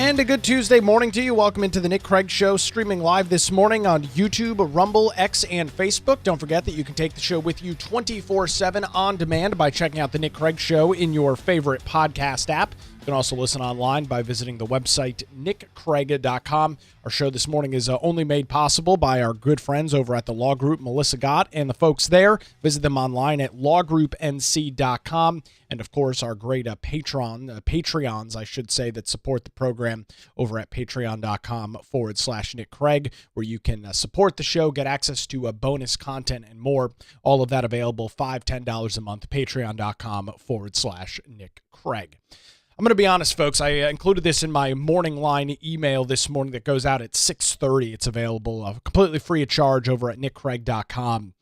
And a good Tuesday morning to you. Welcome into the Nick Craig Show, streaming live this morning on YouTube, Rumble, X, and Facebook. Don't forget that you can take the show with you 24/7 on demand by checking out the Nick Craig Show in your favorite podcast app. You can also listen online by visiting the website nickcraig.com. Our show this morning is only made possible by our good friends over at the Law Group, Melissa Gott and the folks there. Visit them online at lawgroupnc.com. And, of course, our great Patreons, I should say, that support the program over at patreon.com/Nick Craig, where you can support the show, get access to bonus content and more. All of that available $5, $10 a month, patreon.com/Nick Craig. I'm going to be honest, folks. I included this in my morning line email this morning that goes out at 6:30. It's available completely free of charge over at nickcraig.com.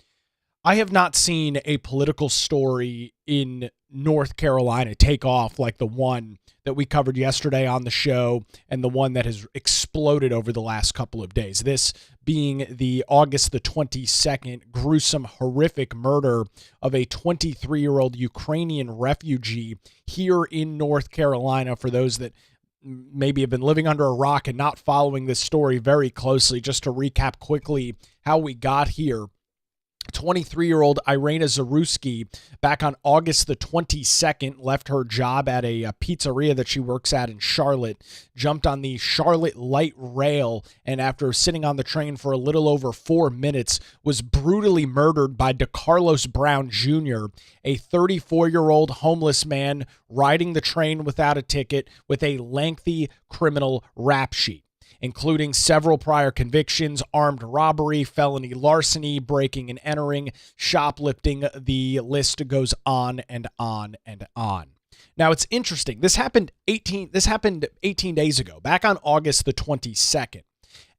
I have not seen a political story in North Carolina take off like the one that we covered yesterday on the show and the one that has exploded over the last couple of days. This being the August the 22nd gruesome, horrific murder of a 23-year-old Ukrainian refugee here in North Carolina. For those that maybe have been living under a rock and not following this story very closely, just to recap quickly how we got here. 23-year-old Iryna Zarutska, back on August the 22nd, left her job at a pizzeria that she works at in Charlotte, jumped on the Charlotte light rail, and after sitting on the train for a little over 4 minutes, was brutally murdered by DeCarlos Brown Jr., a 34-year-old homeless man riding the train without a ticket with a lengthy criminal rap sheet, including several prior convictions, armed robbery, felony larceny, breaking and entering, shoplifting. The list goes on and on and on. Now, it's interesting. This happened 18 days ago, back on August the 22nd.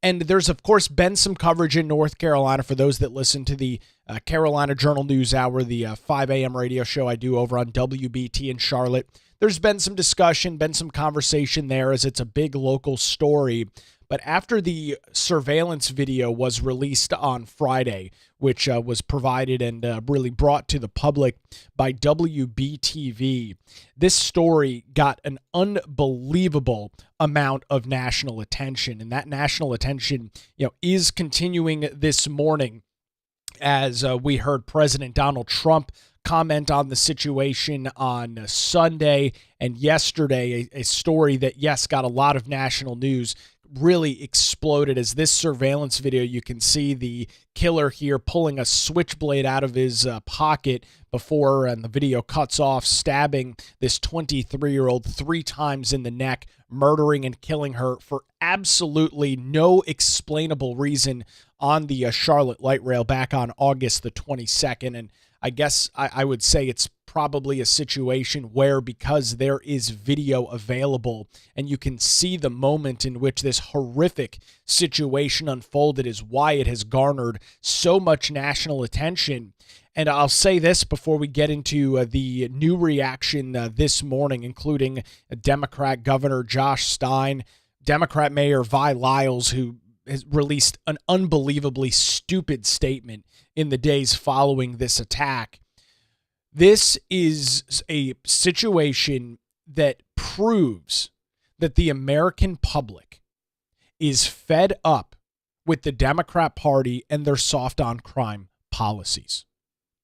And there's, of course, been some coverage in North Carolina for those that listen to the Carolina Journal News Hour, the 5 a.m. radio show I do over on WBT in Charlotte. There's been some discussion, been some conversation there as it's a big local story. But after the surveillance video was released on Friday, which was provided and really brought to the public by WBTV, this story got an unbelievable amount of national attention. And that national attention, is continuing this morning as we heard President Donald Trump comment on the situation on Sunday, and yesterday a story that, yes, got a lot of national news, really exploded as this surveillance video, you can see the killer here pulling a switchblade out of his pocket before, and the video cuts off, stabbing this 23-year-old 3 times in the neck, murdering and killing her for absolutely no explainable reason on the Charlotte light rail back on August the 22nd. And I guess I would say it's probably a situation where, because there is video available and you can see the moment in which this horrific situation unfolded, is why it has garnered so much national attention. And I'll say this before we get into the new reaction this morning, including Democrat Governor Josh Stein, Democrat Mayor Vi Lyles, who has released an unbelievably stupid statement in the days following this attack. This is a situation that proves that the American public is fed up with the Democrat Party and their soft on crime policies.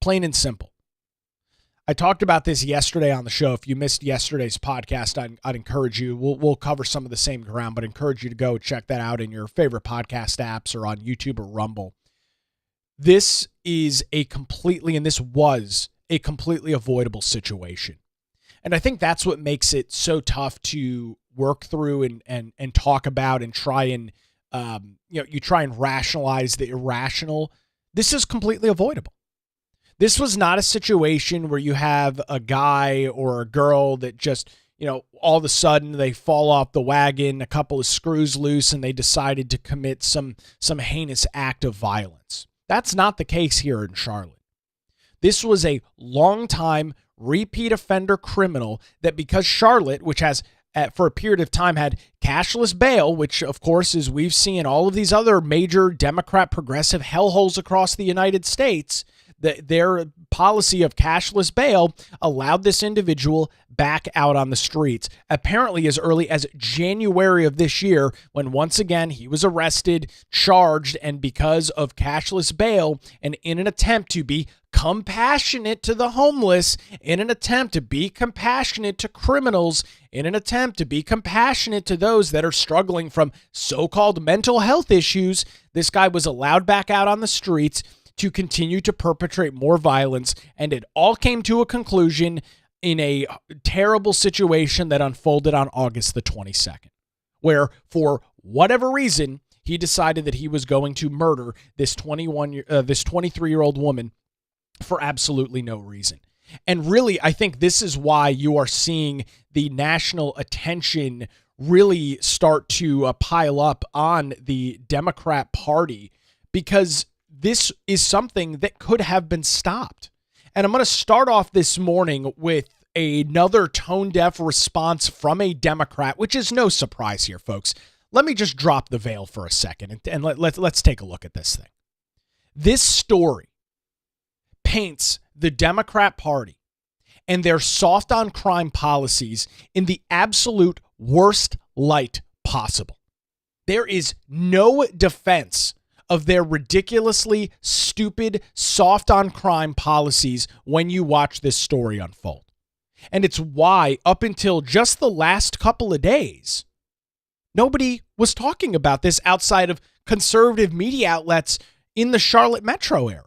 Plain and simple. I talked about this yesterday on the show. If you missed yesterday's podcast, I'd encourage you. We'll cover some of the same ground, but encourage you to go check that out in your favorite podcast apps or on YouTube or Rumble. This is was a completely avoidable situation. And I think that's what makes it so tough to work through and talk about and try and, you try and rationalize the irrational. This is completely avoidable. This was not a situation where you have a guy or a girl that just, all of a sudden they fall off the wagon, a couple of screws loose, and they decided to commit some heinous act of violence. That's not the case here in Charlotte. This was a long-time repeat offender criminal that, because Charlotte, which has for a period of time had cashless bail, which of course, as we've seen all of these other major Democrat progressive hellholes across the United States, their policy of cashless bail allowed this individual back out on the streets, apparently as early as January of this year, when once again he was arrested, charged, and because of cashless bail, and in an attempt to be compassionate to the homeless, in an attempt to be compassionate to criminals, in an attempt to be compassionate to those that are struggling from so-called mental health issues, this guy was allowed back out on the streets to continue to perpetrate more violence, and it all came to a conclusion in a terrible situation that unfolded on August the 22nd, where for whatever reason, he decided that he was going to murder this 23-year-old woman for absolutely no reason. And really, I think this is why you are seeing the national attention really start to pile up on the Democrat Party, because this is something that could have been stopped. And I'm going to start off this morning with another tone-deaf response from a Democrat, which is no surprise here, folks. Let me just drop the veil for a second and let's take a look at this thing. This story paints the Democrat Party and their soft on crime policies in the absolute worst light possible. There is no defense of their ridiculously stupid, soft on crime policies when you watch this story unfold. And it's why, up until just the last couple of days, nobody was talking about this outside of conservative media outlets in the Charlotte metro area.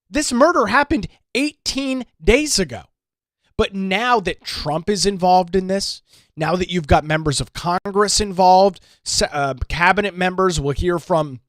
This murder happened 18 days ago. But now that Trump is involved in this, now that you've got members of Congress involved, cabinet members, we'll hear from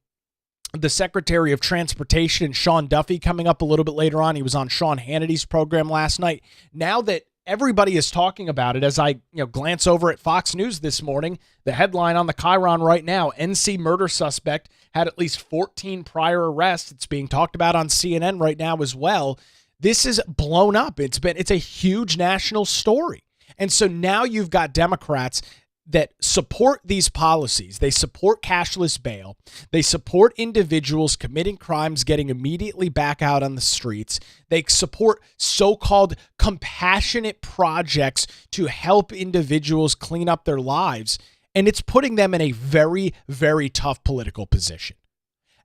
the Secretary of Transportation, Sean Duffy, coming up a little bit later on. He was on Sean Hannity's program last night. Now that everybody is talking about it, as I glance over at Fox News this morning, the headline on the Chiron right now, NC murder suspect had at least 14 prior arrests. It's being talked about on CNN right now as well. This is blown up. It's a huge national story. And so now you've got Democrats that support these policies. They support cashless bail. They support individuals committing crimes getting immediately back out on the streets. They support so-called compassionate projects to help individuals clean up their lives. And it's putting them in a very, very tough political position.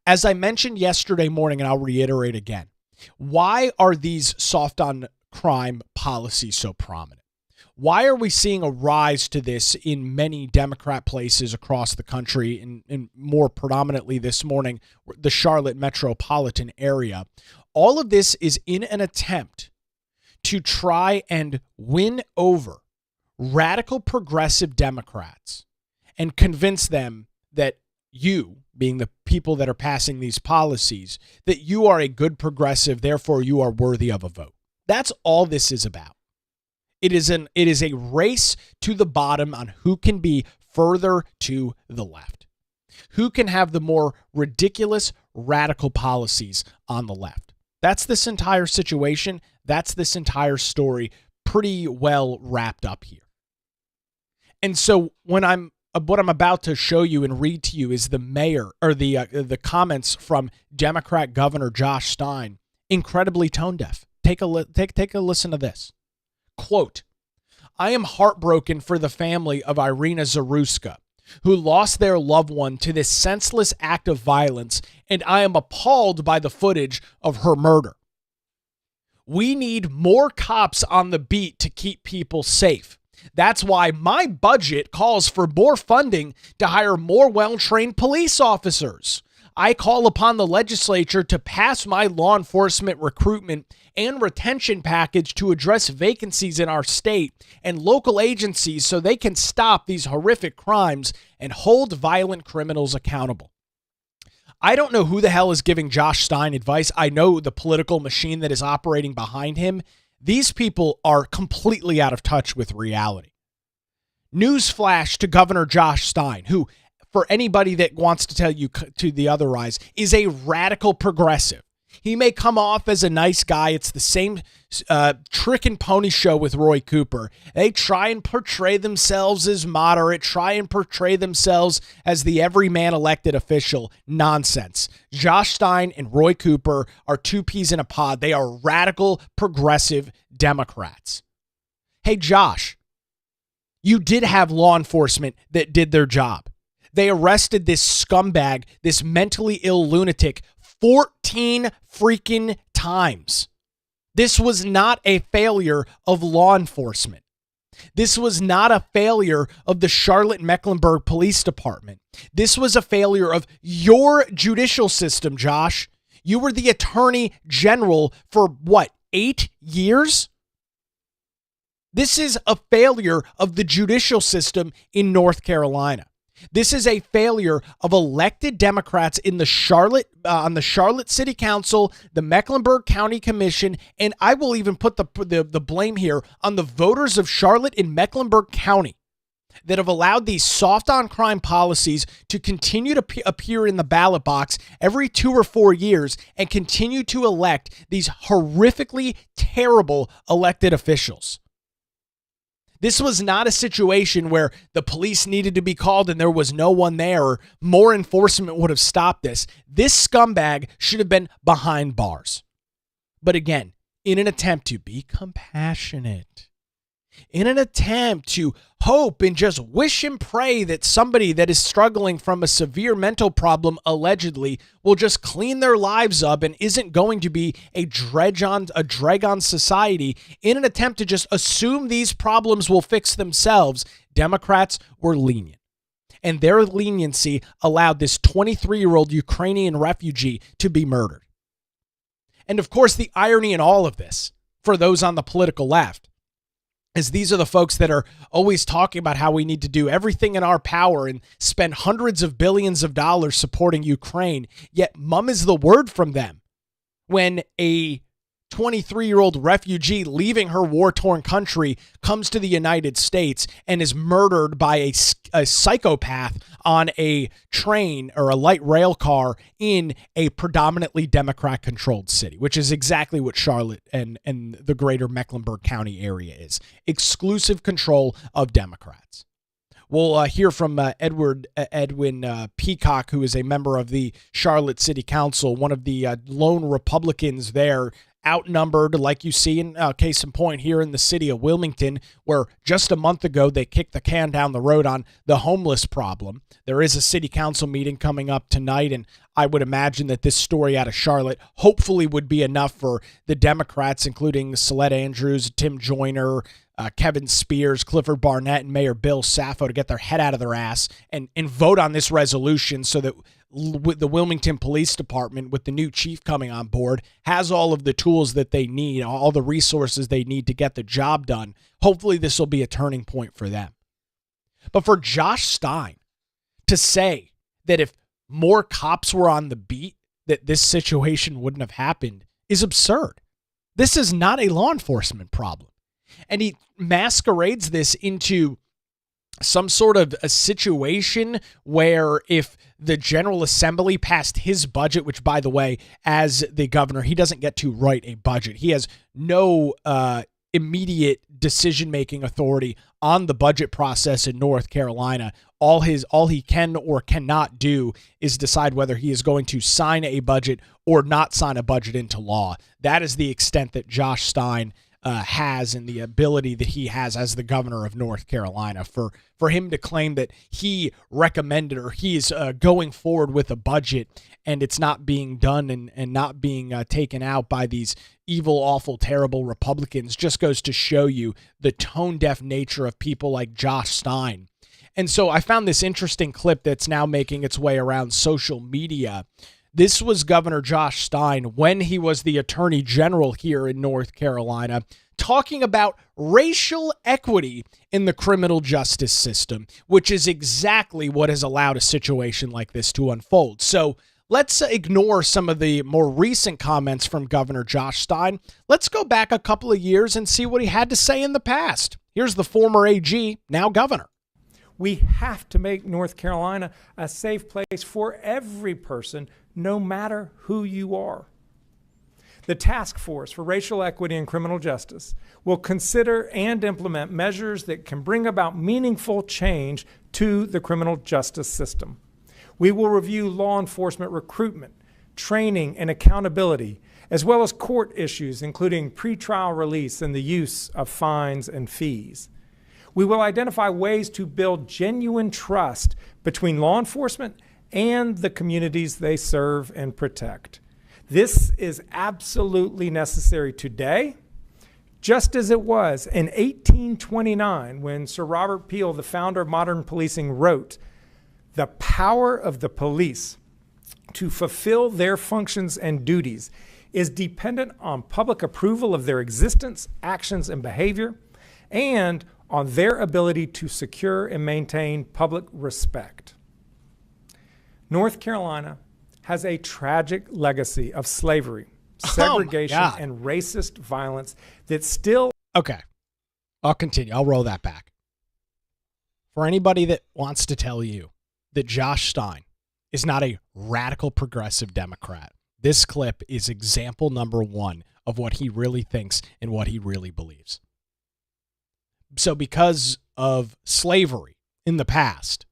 As I mentioned yesterday morning, and I'll reiterate again, why are these soft on crime policies so prominent? Why are we seeing a rise to this in many Democrat places across the country, and more predominantly this morning, the Charlotte metropolitan area? All of this is in an attempt to try and win over radical progressive Democrats and convince them that you, being the people that are passing these policies, that you are a good progressive, therefore you are worthy of a vote. That's all this is about. It is a race to the bottom on who can be further to the left, who can have the more ridiculous, radical policies on the left. That's this entire situation. That's this entire story, pretty well wrapped up here. And so what I'm about to show you and read to you is the mayor, or the comments from Democrat Governor Josh Stein, incredibly tone deaf. Take a listen to this. Quote, "I am heartbroken for the family of Iryna Zarutska, who lost their loved one to this senseless act of violence, and I am appalled by the footage of her murder. We need more cops on the beat to keep people safe. That's why my budget calls for more funding to hire more well-trained police officers. I call upon the legislature to pass my law enforcement recruitment and retention package to address vacancies in our state and local agencies so they can stop these horrific crimes and hold violent criminals accountable." I don't know who the hell is giving Josh Stein advice. I know the political machine that is operating behind him. These people are completely out of touch with reality. Newsflash to Governor Josh Stein, who, for anybody that wants to tell you to the otherwise, is a radical progressive. He may come off as a nice guy. It's the same trick and pony show with Roy Cooper. They try and portray themselves as moderate, try and portray themselves as the everyman elected official. Nonsense. Josh Stein and Roy Cooper are two peas in a pod. They are radical progressive Democrats. Hey, Josh, you did have law enforcement that did their job. They arrested this scumbag, this mentally ill lunatic, 14 freaking times. This was not a failure of law enforcement. This was not a failure of the Charlotte-Mecklenburg Police Department. This was a failure of your judicial system, Josh. You were the attorney general for what, 8 years? This is a failure of the judicial system in North Carolina. This is a failure of elected Democrats in the on the Charlotte City Council, the Mecklenburg County Commission, and I will even put the blame here on the voters of Charlotte and Mecklenburg County that have allowed these soft on crime policies to continue to appear in the ballot box every 2 or 4 years and continue to elect these horrifically terrible elected officials. This was not a situation where the police needed to be called and there was no one there, or more enforcement would have stopped this. This scumbag should have been behind bars. But again, in an attempt to be compassionate, in an attempt to hope and just wish and pray that somebody that is struggling from a severe mental problem allegedly will just clean their lives up and isn't going to be a drag on society, in an attempt to just assume these problems will fix themselves, Democrats were lenient. And their leniency allowed this 23-year-old Ukrainian refugee to be murdered. And of course, the irony in all of this, for those on the political left, is these are the folks that are always talking about how we need to do everything in our power and spend hundreds of billions of dollars supporting Ukraine. Yet mum is the word from them when a 23-year-old refugee leaving her war-torn country comes to the United States and is murdered by a psychopath on a train or a light rail car in a predominantly Democrat-controlled city, which is exactly what Charlotte and the greater Mecklenburg County area is. Exclusive control of Democrats. We'll hear from Edwin Peacock, who is a member of the Charlotte City Council, one of the lone Republicans there, outnumbered, like you see in case in point here in the city of Wilmington, where just a month ago they kicked the can down the road on the homeless problem. There is a city council meeting coming up tonight, and I would imagine that this story out of Charlotte hopefully would be enough for the Democrats, including Celeste Andrews, Tim Joyner, Kevin Spears, Clifford Barnett, and Mayor Bill Saffo to get their head out of their ass and vote on this resolution so that the Wilmington Police Department, with the new chief coming on board, has all of the tools that they need, all the resources they need to get the job done. Hopefully this will be a turning point for them. But for Josh Stein to say that if more cops were on the beat, that this situation wouldn't have happened is absurd. This is not a law enforcement problem. And he masquerades this into some sort of a situation where if the General Assembly passed his budget, which, by the way, as the governor, he doesn't get to write a budget. He has no immediate decision-making authority on the budget process in North Carolina. All he can or cannot do is decide whether he is going to sign a budget or not sign a budget into law. That is the extent that Josh Stein has, and the ability that he has as the governor of North Carolina. For him to claim that he recommended or he is going forward with a budget and it's not being done and not being taken out by these evil, awful, terrible Republicans just goes to show you the tone-deaf nature of people like Josh Stein. And so I found this interesting clip that's now making its way around social media. This was Governor Josh Stein when he was the Attorney General here in North Carolina, talking about racial equity in the criminal justice system, which is exactly what has allowed a situation like this to unfold. So let's ignore some of the more recent comments from Governor Josh Stein. Let's go back a couple of years and see what he had to say in the past. Here's the former AG, now governor. We have to make North Carolina a safe place for every person, no matter who you are. The Task Force for Racial Equity and Criminal Justice will consider and implement measures that can bring about meaningful change to the criminal justice system. We will review law enforcement recruitment, training, and accountability, as well as court issues, including pretrial release and the use of fines and fees. We will identify ways to build genuine trust between law enforcement and the communities they serve and protect. This is absolutely necessary today, just as it was in 1829 when Sir Robert Peel, the founder of modern policing, wrote, "The power of the police to fulfill their functions and duties is dependent on public approval of their existence, actions, and behavior, and on their ability to secure and maintain public respect." North Carolina has a tragic legacy of slavery, segregation, and racist violence that still... Okay, I'll continue. I'll roll that back. For anybody that wants to tell you that Josh Stein is not a radical progressive Democrat, this clip is example number one of what he really thinks and what he really believes. So because of slavery in the past,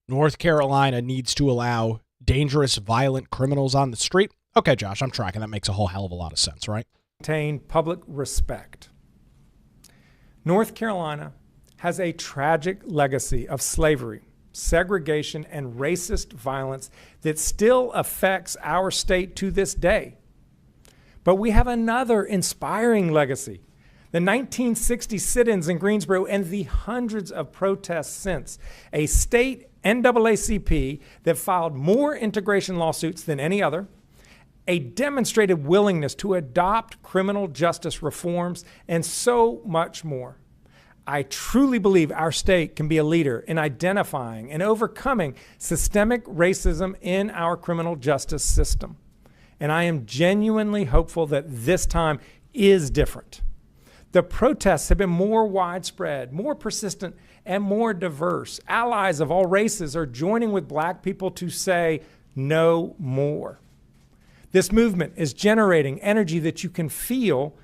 North Carolina needs to allow dangerous, violent criminals on the street. Okay, Josh, I'm tracking. That makes a whole hell of a lot of sense, right? Maintain public respect. North Carolina has a tragic legacy of slavery, segregation, and racist violence that still affects our state to this day. But we have another inspiring legacy. The 1960 sit-ins in Greensboro and the hundreds of protests since. A state NAACP that filed more integration lawsuits than any other. A demonstrated willingness to adopt criminal justice reforms, and so much more. I truly believe our state can be a leader in identifying and overcoming systemic racism in our criminal justice system. And I am genuinely hopeful that this time is different. The protests have been more widespread, more persistent, and more diverse. Allies of all races are joining with Black people to say no more. This movement is generating energy that you can feel,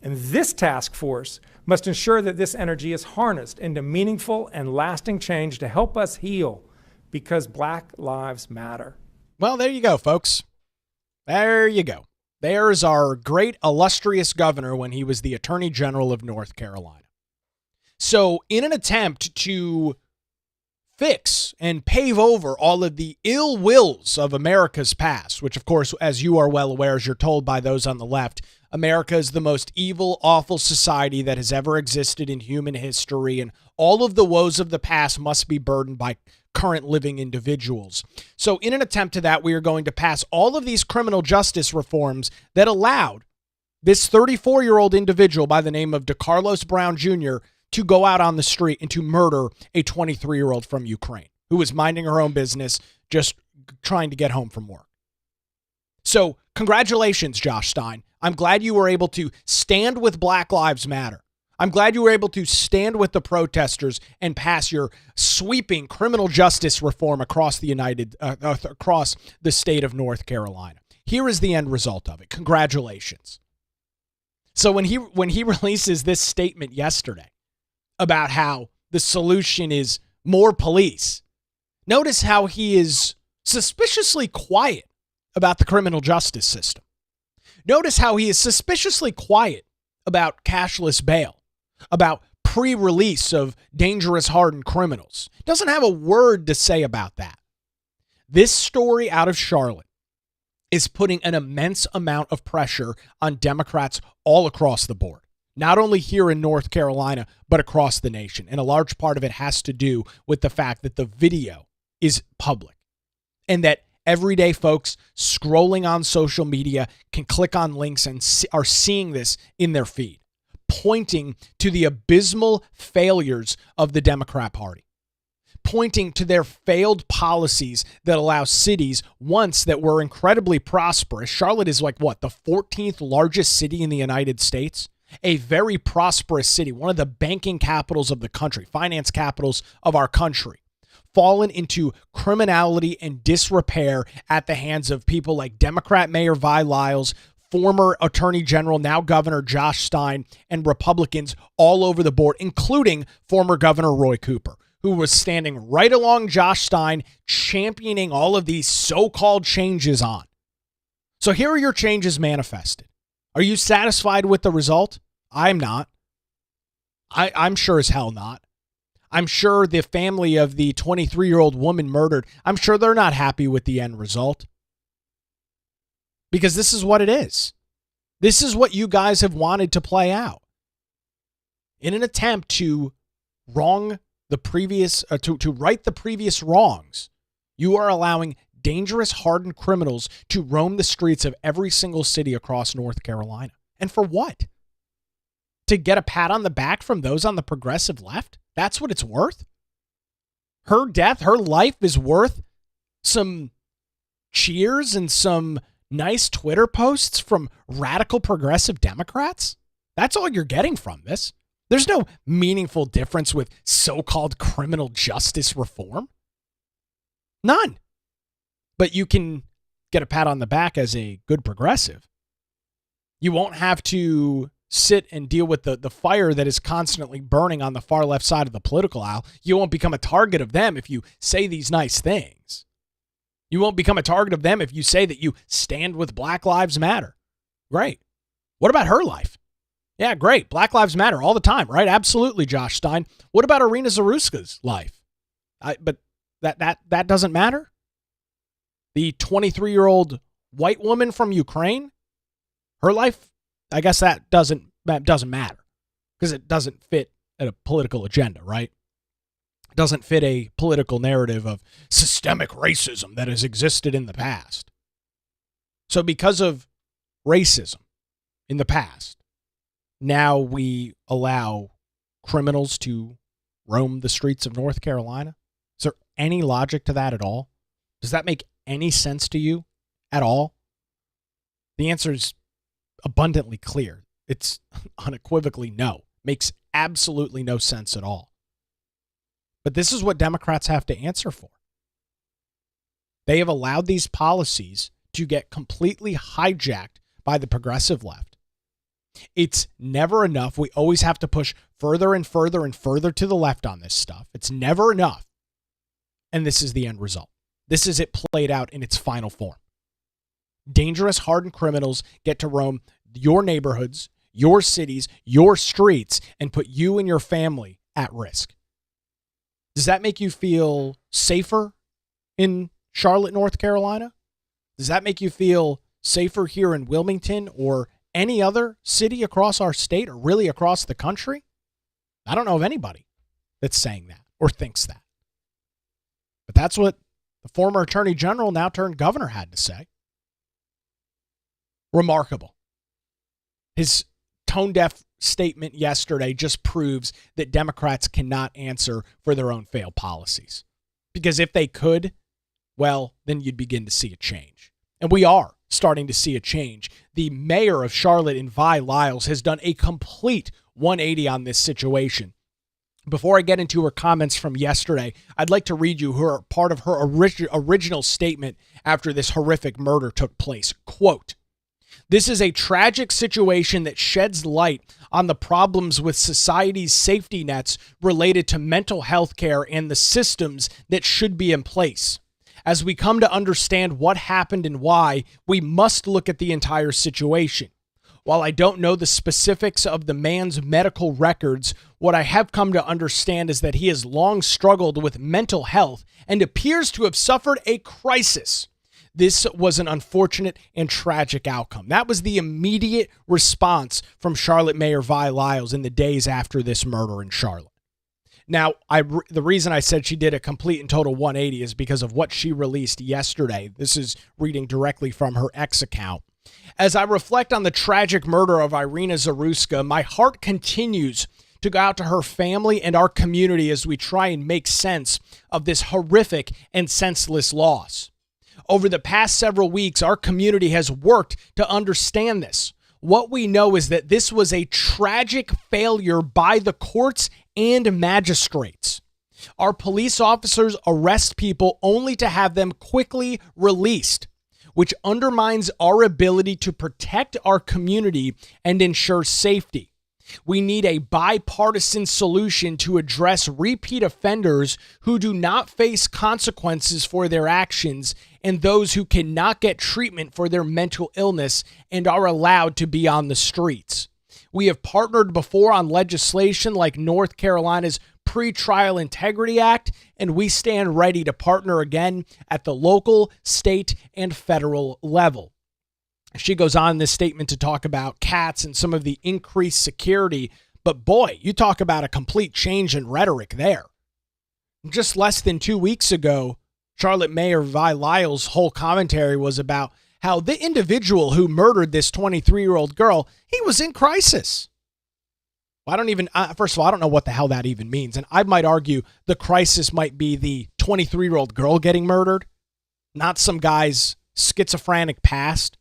and this task force must ensure that this energy is harnessed into meaningful and lasting change to help us heal, because Black lives matter. Well, there you go, folks. There you go. There's our great illustrious governor when he was the Attorney General of North Carolina. So in an attempt to fix and pave over all of the ill wills of America's past, which, of course, as you are well aware, as you're told by those on the left, America is the most evil, awful society that has ever existed in human history, and all of the woes of the past must be burdened by current living individuals. So in an attempt to that, we are going to pass all of these criminal justice reforms that allowed this 34-year-old individual by the name of DeCarlos Brown Jr. to go out on the street and to murder a 23-year-old from Ukraine who was minding her own business, just trying to get home from work. So congratulations, Josh Stein. I'm glad you were able to stand with Black Lives Matter. I'm glad you were able to stand with the protesters and pass your sweeping criminal justice reform across the across the state of North Carolina. Here is the end result of it. Congratulations. So when he releases this statement yesterday about how the solution is more police, notice how he is suspiciously quiet about the criminal justice system. Notice how he is suspiciously quiet about cashless bail, about pre-release of dangerous hardened criminals. Doesn't have a word to say about that. This story out of Charlotte is putting an immense amount of pressure on Democrats all across the board, not only here in North Carolina, but across the nation. And a large part of it has to do with the fact that the video is public and that everyday folks scrolling on social media can click on links and are seeing this in their feed, pointing to the abysmal failures of the Democrat Party, pointing to their failed policies that allow cities once that were incredibly prosperous. Charlotte is like what, the 14th largest city in the United States? A very prosperous city, one of the banking capitals of the country, finance capitals of our country, fallen into criminality and disrepair at the hands of people like Democrat Mayor Vi Lyles, former Attorney General, now Governor Josh Stein, and Republicans all over the board, including former Governor Roy Cooper, who was standing right along Josh Stein, championing all of these so-called changes on. So here are your changes manifested. Are you satisfied with the result? I'm not. I'm sure as hell not. I'm sure the family of the 23-year-old woman murdered, I'm sure they're not happy with the end result. Because this is what it is. This is what you guys have wanted to play out. In an attempt to right the previous wrongs, you are allowing dangerous, hardened criminals to roam the streets of every single city across North Carolina. And for what? To get a pat on the back from those on the progressive left? That's what it's worth? Her death, her life is worth some cheers and some nice Twitter posts from radical progressive Democrats? That's all you're getting from this. There's no meaningful difference with so-called criminal justice reform. None. But you can get a pat on the back as a good progressive. You won't have to sit and deal with the fire that is constantly burning on the far left side of the political aisle. You won't become a target of them if you say these nice things. You won't become a target of them if you say that you stand with Black Lives Matter. Great. What about her life? Yeah, great. Black Lives Matter all the time, right? Absolutely, Josh Stein. What about Iryna Zarutska's life? But that doesn't matter? The 23-year-old white woman from Ukraine, her life, I guess that doesn't matter because it doesn't fit a political agenda, right? It doesn't fit a political narrative of systemic racism that has existed in the past. So because of racism in the past, now we allow criminals to roam the streets of North Carolina? Is there any logic to that at all? Does that make any sense to you at all? The answer is abundantly clear. It's unequivocally no. Makes absolutely no sense at all. But this is what Democrats have to answer for. They have allowed these policies to get completely hijacked by the progressive left. It's never enough. We always have to push further and further and further to the left on this stuff. It's never enough. And this is the end result. This is it played out in its final form. Dangerous, hardened criminals get to roam your neighborhoods, your cities, your streets, and put you and your family at risk. Does that make you feel safer in Charlotte, North Carolina? Does that make you feel safer here in Wilmington or any other city across our state or really across the country? I don't know of anybody that's saying that or thinks that. But that's what the former Attorney General, now turned governor, had to say. Remarkable. His tone-deaf statement yesterday just proves that Democrats cannot answer for their own failed policies. Because if they could, well, then you'd begin to see a change. And we are starting to see a change. The mayor of Charlotte, Vi Lyles, has done a complete 180 on this situation. Before I get into her comments from yesterday, I'd like to read you her part of her original statement after this horrific murder took place. Quote, "This is a tragic situation that sheds light on the problems with society's safety nets related to mental health care and the systems that should be in place. As we come to understand what happened and why, we must look at the entire situation. While I don't know the specifics of the man's medical records, what I have come to understand is that he has long struggled with mental health and appears to have suffered a crisis. This was an unfortunate and tragic outcome." That was the immediate response from Charlotte Mayor Vi Lyles in the days after this murder in Charlotte. Now, the reason I said she did a complete and total 180 is because of what she released yesterday. This is reading directly from her X account. "As I reflect on the tragic murder of Iryna Zarutska, my heart continues to go out to her family and our community as we try and make sense of this horrific and senseless loss. Over the past several weeks, our community has worked to understand this. What we know is that this was a tragic failure by the courts and magistrates. Our police officers arrest people only to have them quickly released, which undermines our ability to protect our community and ensure safety. We need a bipartisan solution to address repeat offenders who do not face consequences for their actions and those who cannot get treatment for their mental illness and are allowed to be on the streets. We have partnered before on legislation like North Carolina's Pretrial Integrity Act, and we stand ready to partner again at the local, state, and federal level. She goes on in this statement to talk about cats and some of the increased security, but boy, you talk about a complete change in rhetoric there. Just less than 2 weeks ago, Charlotte Mayor Vi Lyles' whole commentary was about how the individual who murdered this 23-year-old girl, he was in crisis. Well, first of all, I don't know what the hell that even means. And I might argue the crisis might be the 23-year-old girl getting murdered, not some guy's schizophrenic past.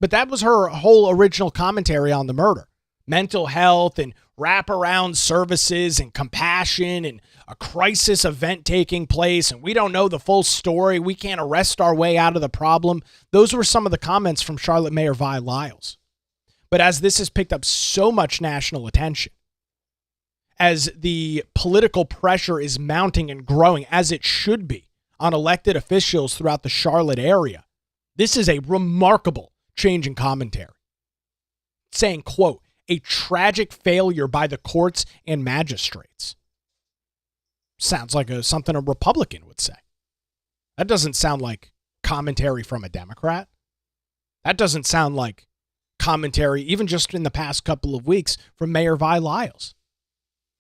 But that was her whole original commentary on the murder. Mental health and wraparound services and compassion and a crisis event taking place. And we don't know the full story. We can't arrest our way out of the problem. Those were some of the comments from Charlotte Mayor Vi Lyles. But as this has picked up so much national attention, as the political pressure is mounting and growing, as it should be, on elected officials throughout the Charlotte area, this is a remarkable change in commentary. Saying, quote, a tragic failure by the courts and magistrates. Sounds like something a Republican would say. That doesn't sound like commentary from a Democrat. That doesn't sound like commentary, even just in the past couple of weeks, from Mayor Vi Lyles.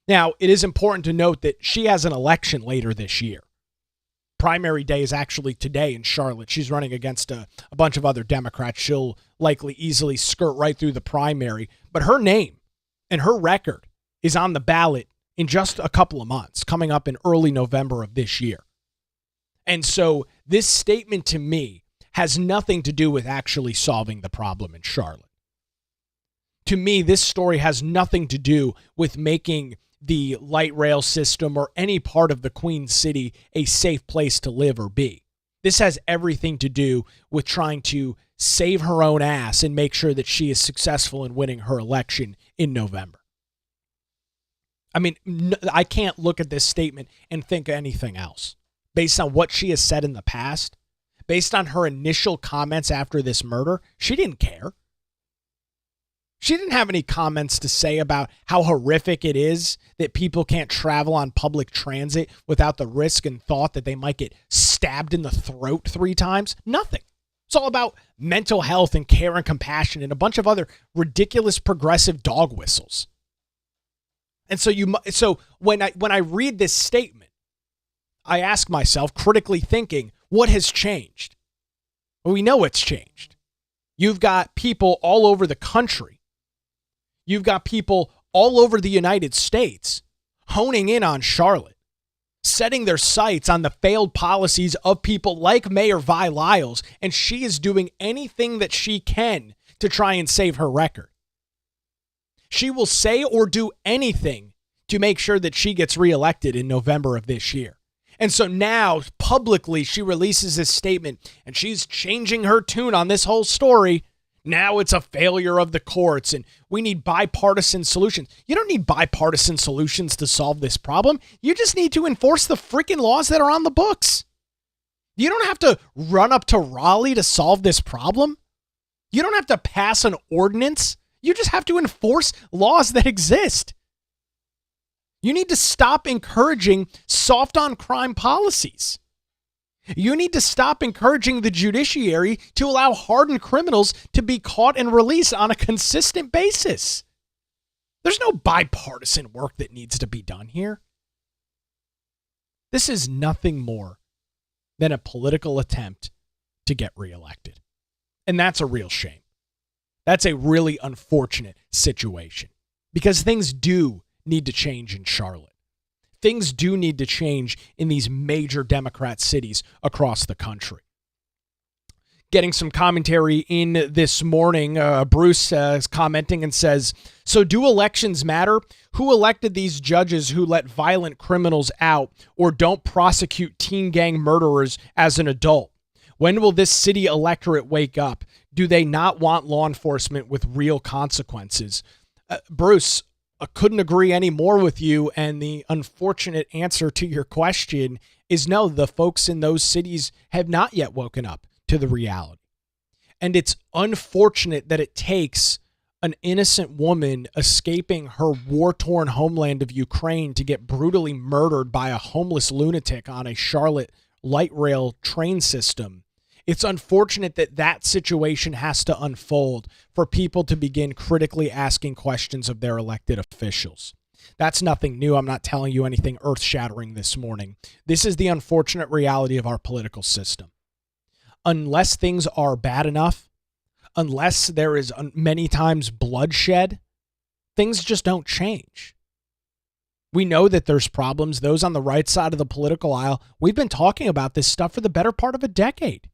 Now, it is important to note that she has an election later this year. Primary day is actually today in Charlotte. She's running against a bunch of other Democrats. She'll likely easily skirt right through the primary. But her name and her record is on the ballot in just a couple of months, coming up in early November of this year. And so this statement to me has nothing to do with actually solving the problem in Charlotte. To me, this story has nothing to do with making the light rail system or any part of the Queen City a safe place to live or be. This has everything to do with trying to save her own ass and make sure that she is successful in winning her election in November. I mean, I can't look at this statement and think anything else. Based on what she has said in the past, based on her initial comments after this murder, she didn't care. She didn't have any comments to say about how horrific it is that people can't travel on public transit without the risk and thought that they might get stabbed in the throat 3 times. Nothing. It's all about mental health and care and compassion and a bunch of other ridiculous progressive dog whistles. And so when I read this statement, I ask myself, critically thinking, what has changed? Well, we know it's changed. You've got people all over the country. You've got people all over the United States honing in on Charlotte, setting their sights on the failed policies of people like Mayor Vi Lyles, and she is doing anything that she can to try and save her record. She will say or do anything to make sure that she gets reelected in November of this year. And so now, publicly, she releases this statement, and she's changing her tune on this whole story. Now it's a failure of the courts, and we need bipartisan solutions. You don't need bipartisan solutions to solve this problem. You just need to enforce the freaking laws that are on the books. You don't have to run up to Raleigh to solve this problem. You don't have to pass an ordinance. You just have to enforce laws that exist. You need to stop encouraging soft on crime policies. You need to stop encouraging the judiciary to allow hardened criminals to be caught and released on a consistent basis. There's no bipartisan work that needs to be done here. This is nothing more than a political attempt to get reelected. And that's a real shame. That's a really unfortunate situation because things do need to change in Charlotte. Things do need to change in these major Democrat cities across the country. Getting some commentary in this morning, Bruce is commenting and says, so do elections matter? Who elected these judges who let violent criminals out or don't prosecute teen gang murderers as an adult? When will this city electorate wake up? Do they not want law enforcement with real consequences? Bruce, couldn't agree any more with you. And the unfortunate answer to your question is no, the folks in those cities have not yet woken up to the reality. And it's unfortunate that it takes an innocent woman escaping her war-torn homeland of Ukraine to get brutally murdered by a homeless lunatic on a Charlotte light rail train system. It's unfortunate that that situation has to unfold for people to begin critically asking questions of their elected officials. That's nothing new. I'm not telling you anything earth-shattering this morning. This is the unfortunate reality of our political system. Unless things are bad enough, unless there is many times bloodshed, things just don't change. We know that there's problems. Those on the right side of the political aisle, we've been talking about this stuff for the better part of a decade.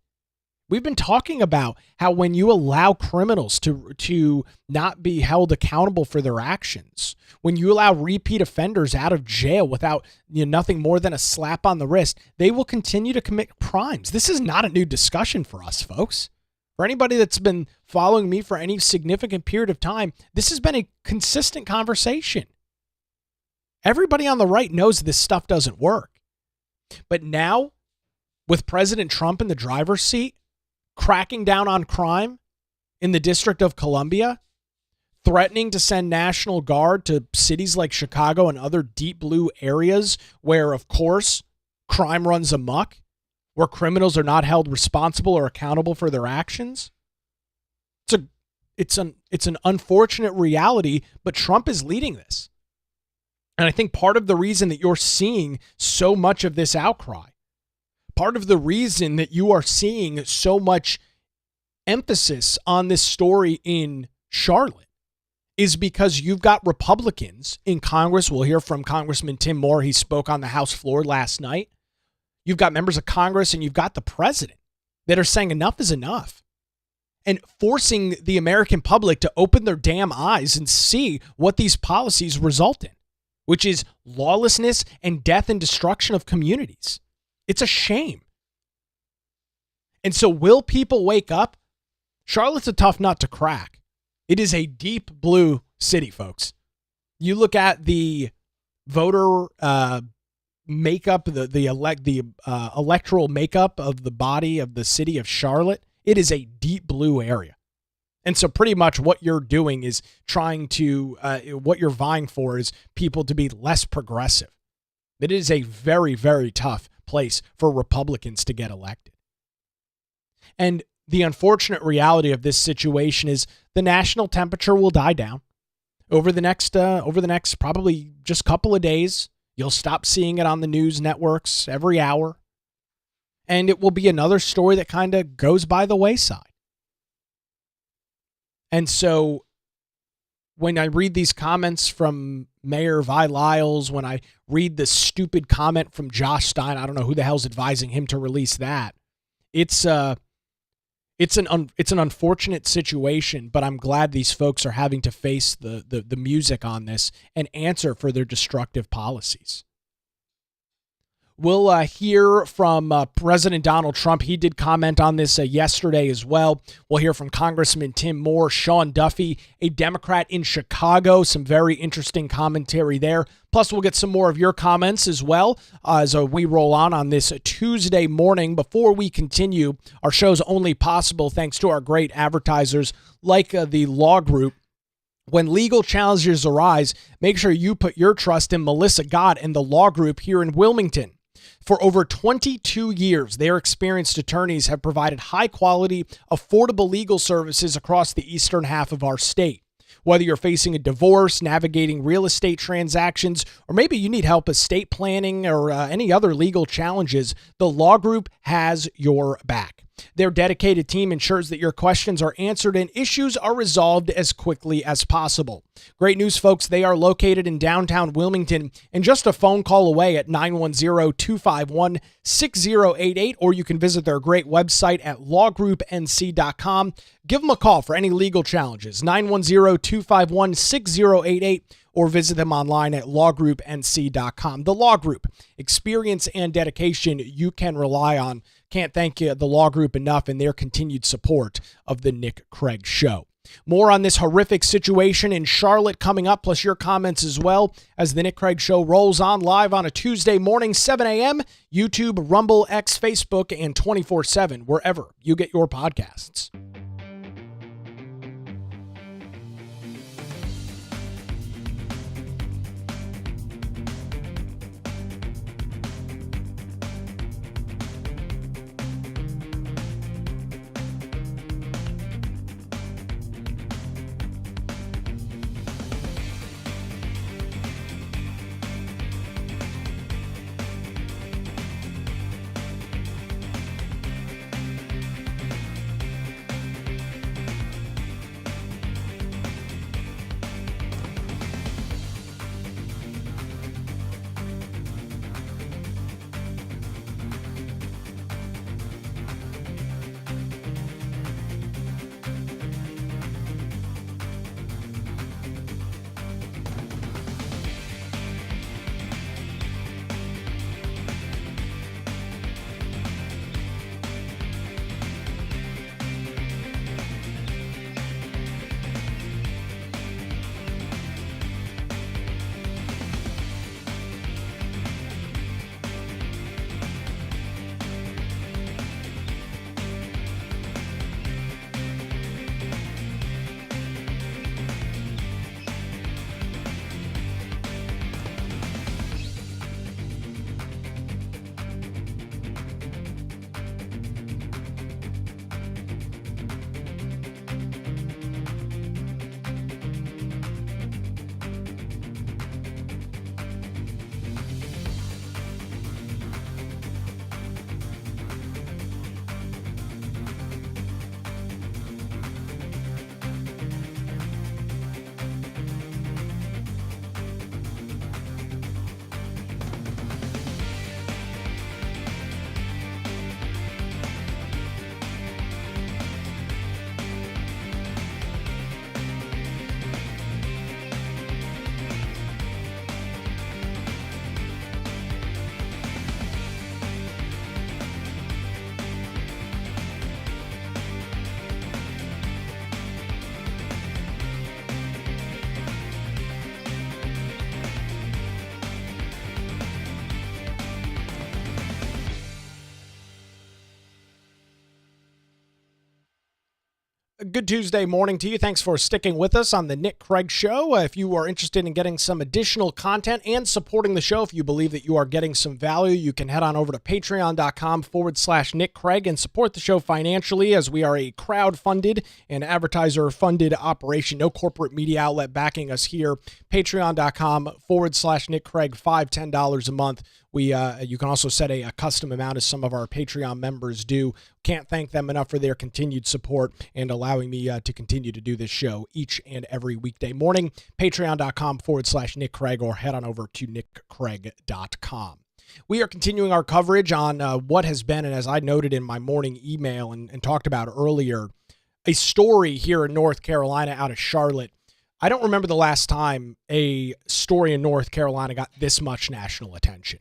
We've been talking about how when you allow criminals to not be held accountable for their actions, when you allow repeat offenders out of jail without nothing more than a slap on the wrist, they will continue to commit crimes. This is not a new discussion for us, folks. For anybody that's been following me for any significant period of time, this has been a consistent conversation. Everybody on the right knows this stuff doesn't work. But now, with President Trump in the driver's seat, cracking down on crime in the District of Columbia, threatening to send National Guard to cities like Chicago and other deep blue areas where, of course, crime runs amok, where criminals are not held responsible or accountable for their actions. It's an unfortunate reality, but Trump is leading this. And I think part of the reason that you're seeing so much of this outcry, part of the reason that you are seeing so much emphasis on this story in Charlotte is because you've got Republicans in Congress. We'll hear from Congressman Tim Moore. He spoke on the House floor last night. You've got members of Congress and you've got the president that are saying enough is enough and forcing the American public to open their damn eyes and see what these policies result in, which is lawlessness and death and destruction of communities. It's a shame. And so will people wake up? Charlotte's a tough nut to crack. It is a deep blue city, folks. You look at the voter makeup, the electoral makeup of the body of the city of Charlotte. It is a deep blue area. And so pretty much what you're doing is trying to, what you're vying for is people to be less progressive. It is a very, very tough place for Republicans to get elected. And the unfortunate reality of this situation is the national temperature will die down over the next probably just couple of days. You'll stop seeing it on the news networks every hour. And it will be another story that kind of goes by the wayside. And so when I read these comments from Mayor Vi Lyles, when I read the stupid comment from Josh Stein, I don't know who the hell's advising him to release that. It's an unfortunate situation, but I'm glad these folks are having to face the music on this and answer for their destructive policies. We'll hear from President Donald Trump. He did comment on this yesterday as well. We'll hear from Congressman Tim Moore, Sean Duffy, a Democrat in Chicago. Some very interesting commentary there. Plus, we'll get some more of your comments as well as we roll on this Tuesday morning. Before we continue, our show's only possible thanks to our great advertisers like the Law Group. When legal challenges arise, make sure you put your trust in Melissa Gott and the Law Group here in Wilmington. For over 22 years, their experienced attorneys have provided high-quality, affordable legal services across the eastern half of our state. Whether you're facing a divorce, navigating real estate transactions, or maybe you need help estate planning or any other legal challenges, the Law Group has your back. Their dedicated team ensures that your questions are answered and issues are resolved as quickly as possible. Great news, folks. They are located in downtown Wilmington and just a phone call away at 910-251-6088, or you can visit their great website at lawgroupnc.com. Give them a call for any legal challenges, 910-251-6088, or visit them online at lawgroupnc.com. The Law Group, experience and dedication you can rely on. Can't thank the Law Group enough and their continued support of the Nick Craig Show. More on this horrific situation in Charlotte coming up, plus your comments as well, as the Nick Craig Show rolls on live on a Tuesday morning, 7 a.m., YouTube, Rumble, X, Facebook, and 24/7, wherever you get your podcasts. Good Tuesday morning to you. Thanks for sticking with us on the Nick Craig Show. If you are interested in getting some additional content and supporting the show, if you believe that you are getting some value, you can head on over to patreon.com/Nick Craig and support the show financially, as we are a crowd-funded and advertiser-funded operation. No corporate media outlet backing us here. Patreon.com/Nick Craig, $5, $10 a month. You can also set a custom amount, as some of our Patreon members do. Can't thank them enough for their continued support and allowing me to continue to do this show each and every weekday morning. Patreon.com/Nick Craig, or head on over to nickcraig.com. We are continuing our coverage on what has been, and as I noted in my morning email and talked about earlier, a story here in North Carolina out of Charlotte. I don't remember the last time a story in North Carolina got this much national attention.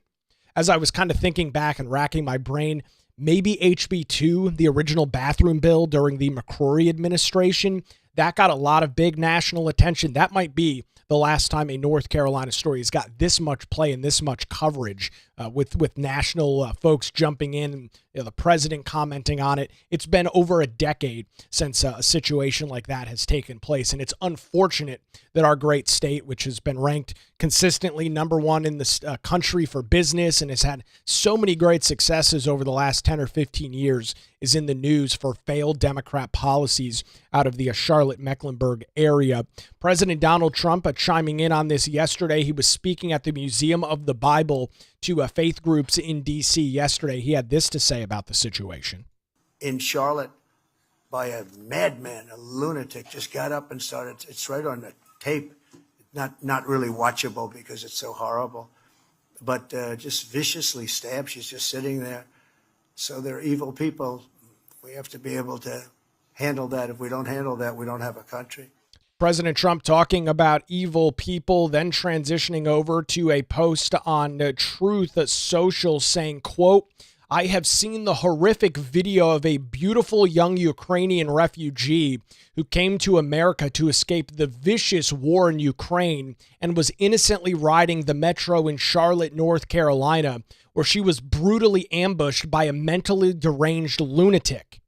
As I was kind of thinking back and racking my brain, maybe HB2, the original bathroom bill during the McCrory administration, that got a lot of big national attention. That might be the last time a North Carolina story has got this much play and this much coverage with national folks jumping in, and the president commenting on it. It's been over a decade since a situation like that has taken place, and it's unfortunate that our great state, which has been ranked consistently number one in the country for business and has had so many great successes over the last 10 or 15 years, is in the news for failed Democrat policies out of the Charlotte-Mecklenburg area. President Donald Trump chiming in on this yesterday. He was speaking at the Museum of the Bible to faith groups in D.C. yesterday. He had this to say about the situation. In Charlotte, by a madman, a lunatic, just got up and started. It's right on the tape. Not really watchable because it's so horrible, but just viciously stabbed. She's just sitting there. So they're evil people. We have to be able to handle that. If we don't handle that, we don't have a country. President Trump talking about evil people, then transitioning over to a post on Truth Social saying, quote, I have seen the horrific video of a beautiful young Ukrainian refugee who came to America to escape the vicious war in Ukraine and was innocently riding the metro in Charlotte, North Carolina, where she was brutally ambushed by a mentally deranged lunatic.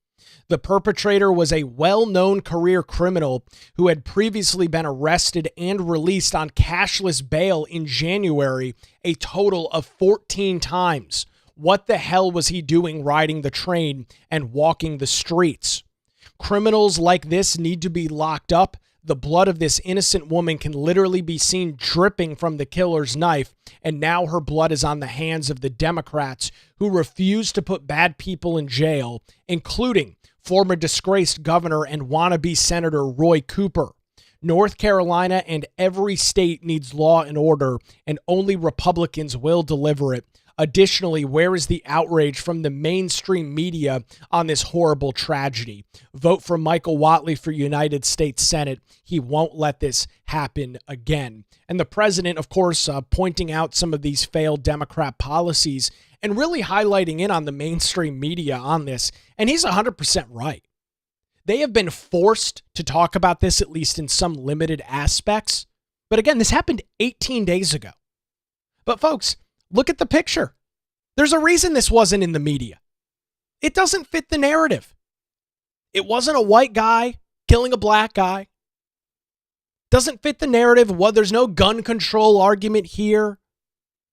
The perpetrator was a well-known career criminal who had previously been arrested and released on cashless bail in January a total of 14 times. What the hell was he doing riding the train and walking the streets? Criminals like this need to be locked up. The blood of this innocent woman can literally be seen dripping from the killer's knife, and now her blood is on the hands of the Democrats who refuse to put bad people in jail, including former disgraced governor and wannabe Senator Roy Cooper. North Carolina and every state needs law and order, and only Republicans will deliver it. Additionally, where is the outrage from the mainstream media on this horrible tragedy? Vote for Michael Whatley for United States Senate. He won't let this happen again. And the president, of course, pointing out some of these failed Democrat policies and really highlighting in on the mainstream media on this. And he's 100% right. They have been forced to talk about this, at least in some limited aspects. But again, this happened 18 days ago. But folks, look at the picture. There's a reason this wasn't in the media. It doesn't fit the narrative. It wasn't a white guy killing a black guy. Doesn't fit the narrative. There's no gun control argument here.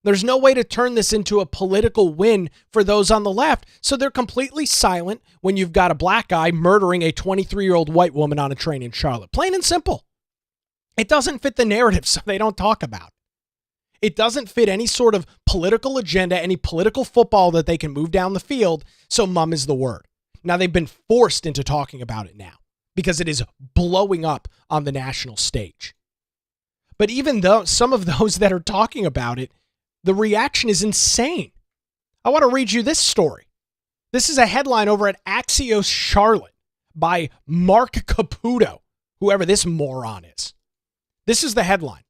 There's no way to turn this into a political win for those on the left. So they're completely silent when you've got a black guy murdering a 23-year-old white woman on a train in Charlotte. Plain and simple. It doesn't fit the narrative, so they don't talk about it. It doesn't fit any sort of political agenda, any political football that they can move down the field, so mum is the word. Now, they've been forced into talking about it now because it is blowing up on the national stage. But even though some of those that are talking about it, the reaction is insane. I want to read you this story. This is a headline over at Axios Charlotte by Mark Caputo, whoever this moron is. This is the headline.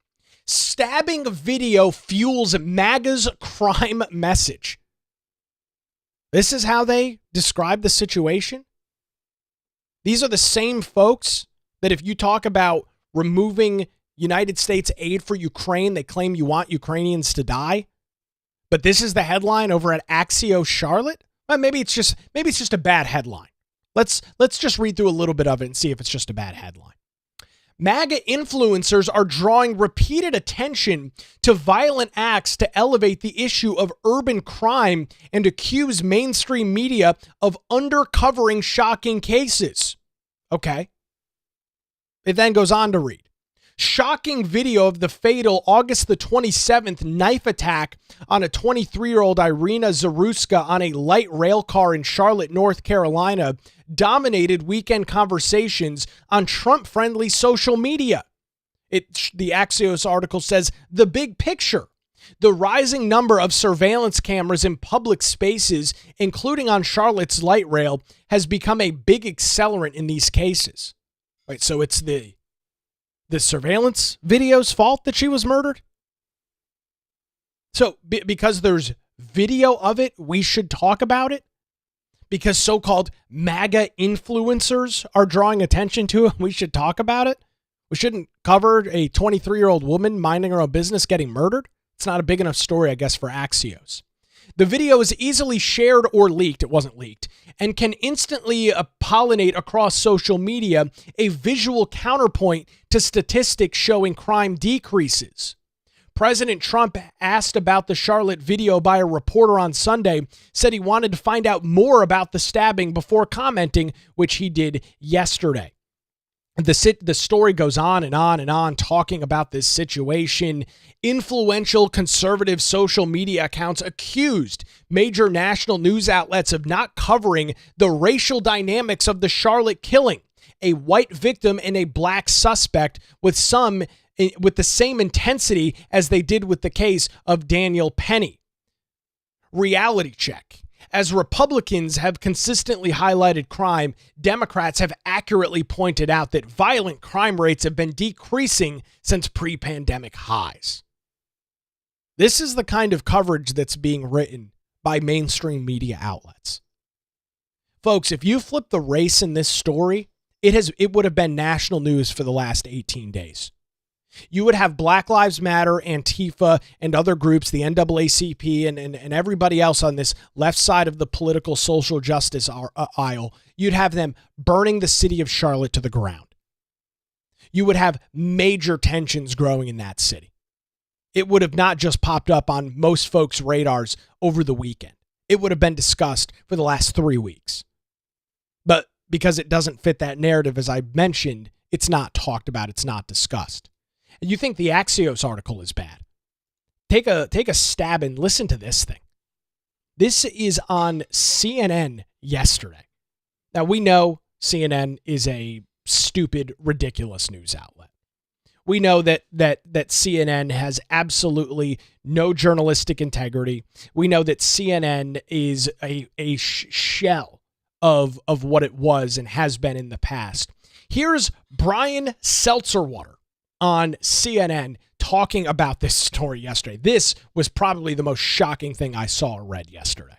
Stabbing video fuels MAGA's crime message. This is how they describe the situation. These are the same folks that if you talk about removing United States aid for Ukraine, they claim you want Ukrainians to die. But this is the headline over at Axios Charlotte. Well, maybe it's just a bad headline. Let's just read through a little bit of it and see if it's just a bad headline. MAGA influencers are drawing repeated attention to violent acts to elevate the issue of urban crime and accuse mainstream media of undercovering shocking cases. Okay. It then goes on to read. Shocking video of the fatal August the 27th knife attack on a 23-year-old Iryna Zarutska on a light rail car in Charlotte, North Carolina, dominated weekend conversations on Trump-friendly social media. The Axios article says, the big picture. The rising number of surveillance cameras in public spaces, including on Charlotte's light rail, has become a big accelerant in these cases. Right, so it's the surveillance video's fault that she was murdered? So because there's video of it, we should talk about it? Because so-called MAGA influencers are drawing attention to it, we should talk about it? We shouldn't cover a 23-year-old woman minding her own business getting murdered? It's not a big enough story, I guess, for Axios. The video is easily shared or leaked, it wasn't leaked, and can instantly pollinate across social media, a visual counterpoint to statistics showing crime decreases. President Trump, asked about the Charlotte video by a reporter on Sunday, said he wanted to find out more about the stabbing before commenting, which he did yesterday. The story goes on and on and on, talking about this situation. Influential conservative social media accounts accused major national news outlets of not covering the racial dynamics of the Charlotte killing, a white victim and a black suspect, with the same intensity as they did with the case of Daniel Penny. Reality check. As Republicans have consistently highlighted crime, Democrats have accurately pointed out that violent crime rates have been decreasing since pre-pandemic highs. This is the kind of coverage that's being written by mainstream media outlets. Folks, if you flip the race in this story, it would have been national news for the last 18 days. You would have Black Lives Matter, Antifa, and other groups, the NAACP, and everybody else on this left side of the political social justice aisle. You'd have them burning the city of Charlotte to the ground. You would have major tensions growing in that city. It would have not just popped up on most folks' radars over the weekend. It would have been discussed for the last 3 weeks. But because it doesn't fit that narrative, as I mentioned, it's not talked about, it's not discussed. And you think the Axios article is bad. Take a stab and listen to this thing. This is on CNN yesterday. Now, we know CNN is a stupid, ridiculous news outlet. We know that CNN has absolutely no journalistic integrity. We know that CNN is a shell of what it was and has been in the past. Here's Brian Seltzerwater on CNN talking about this story yesterday. This was probably the most shocking thing I saw or read yesterday.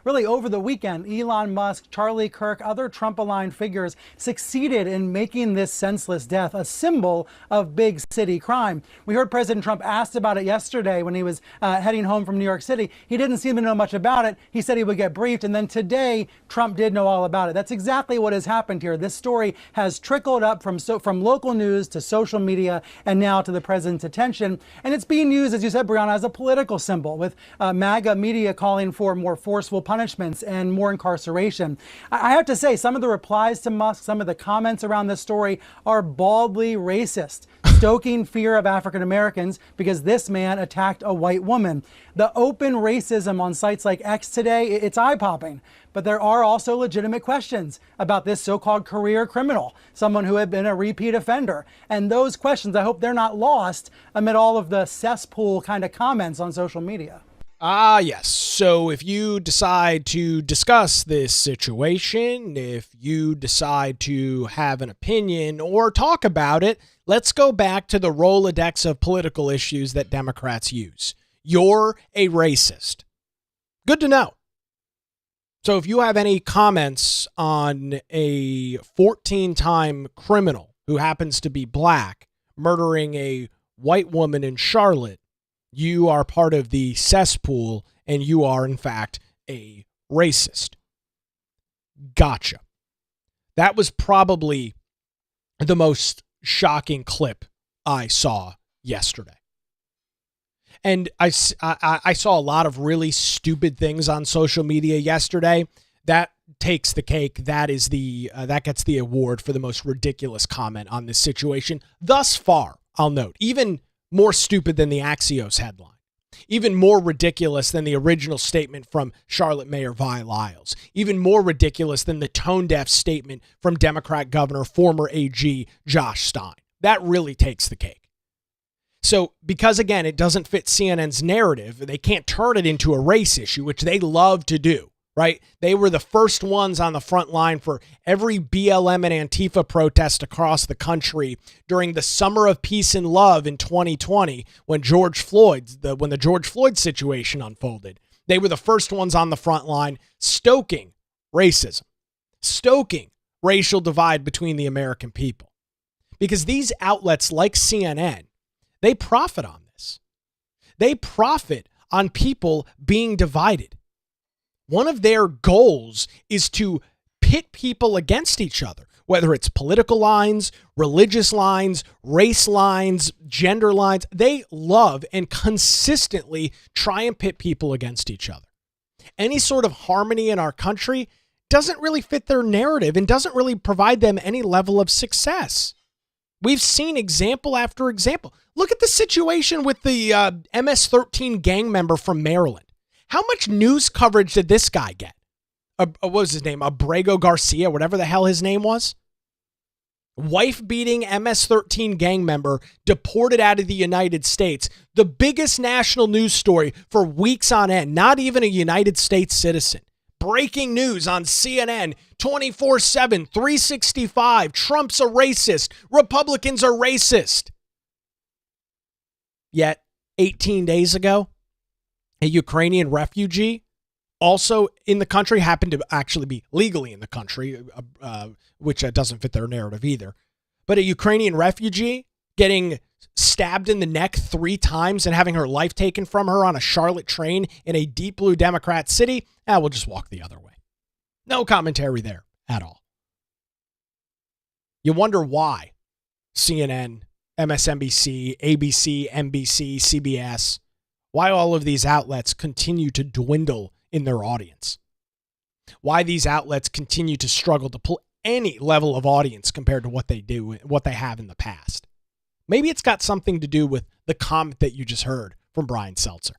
Really, over the weekend, Elon Musk, Charlie Kirk, other Trump-aligned figures succeeded in making this senseless death a symbol of big city crime. We heard President Trump asked about it yesterday when he was heading home from New York City. He didn't seem to know much about it. He said he would get briefed, and then today, Trump did know all about it. That's exactly what has happened here. This story has trickled up from local news to social media and now to the president's attention. And it's being used, as you said, Brianna, as a political symbol, with MAGA media calling for more forceful punishments and more incarceration. I have to say, some of the replies to Musk, some of the comments around this story are baldly racist, stoking fear of African Americans because this man attacked a white woman. The open racism on sites like X today, it's eye-popping. But there are also legitimate questions about this so-called career criminal, someone who had been a repeat offender. And those questions, I hope they're not lost amid all of the cesspool kind of comments on social media. Yes. So if you decide to discuss this situation, if you decide to have an opinion or talk about it, let's go back to the Rolodex of political issues that Democrats use. You're a racist. Good to know. So if you have any comments on a 14-time criminal who happens to be black murdering a white woman in Charlotte, you are part of the cesspool, and you are, in fact, a racist. Gotcha. That was probably the most shocking clip I saw yesterday. And I saw a lot of really stupid things on social media yesterday. That takes the cake. That is that gets the award for the most ridiculous comment on this situation thus far. I'll note, even more stupid than the Axios headline, even more ridiculous than the original statement from Charlotte Mayor Vi Lyles, even more ridiculous than the tone-deaf statement from Democrat Governor, former AG Josh Stein. That really takes the cake. So, because again, it doesn't fit CNN's narrative, they can't turn it into a race issue, which they love to do. Right? They were the first ones on the front line for every BLM and Antifa protest across the country during the Summer of Peace and Love in 2020 when the George Floyd situation unfolded. They were the first ones on the front line stoking racism, stoking racial divide between the American people. Because these outlets like CNN, they profit on this. They profit on people being divided. One of their goals is to pit people against each other, whether it's political lines, religious lines, race lines, gender lines. They love and consistently try and pit people against each other. Any sort of harmony in our country doesn't really fit their narrative and doesn't really provide them any level of success. We've seen example after example. Look at the situation with the MS-13 gang member from Maryland. How much news coverage did this guy get? What was his name? Abrego Garcia, whatever the hell his name was. Wife-beating MS-13 gang member deported out of the United States. The biggest national news story for weeks on end. Not even a United States citizen. Breaking news on CNN 24/7, 365. Trump's a racist. Republicans are racist. Yet, 18 days ago, a Ukrainian refugee also in the country, happen to actually be legally in the country, which doesn't fit their narrative either. But a Ukrainian refugee getting stabbed in the neck 3 times and having her life taken from her on a Charlotte train in a deep blue Democrat city, we'll just walk the other way. No commentary there at all. You wonder why CNN, MSNBC, ABC, NBC, CBS, why all of these outlets continue to dwindle in their audience. Why these outlets continue to struggle to pull any level of audience compared to what they do, what they have in the past. Maybe it's got something to do with the comment that you just heard from Brian Seltzer.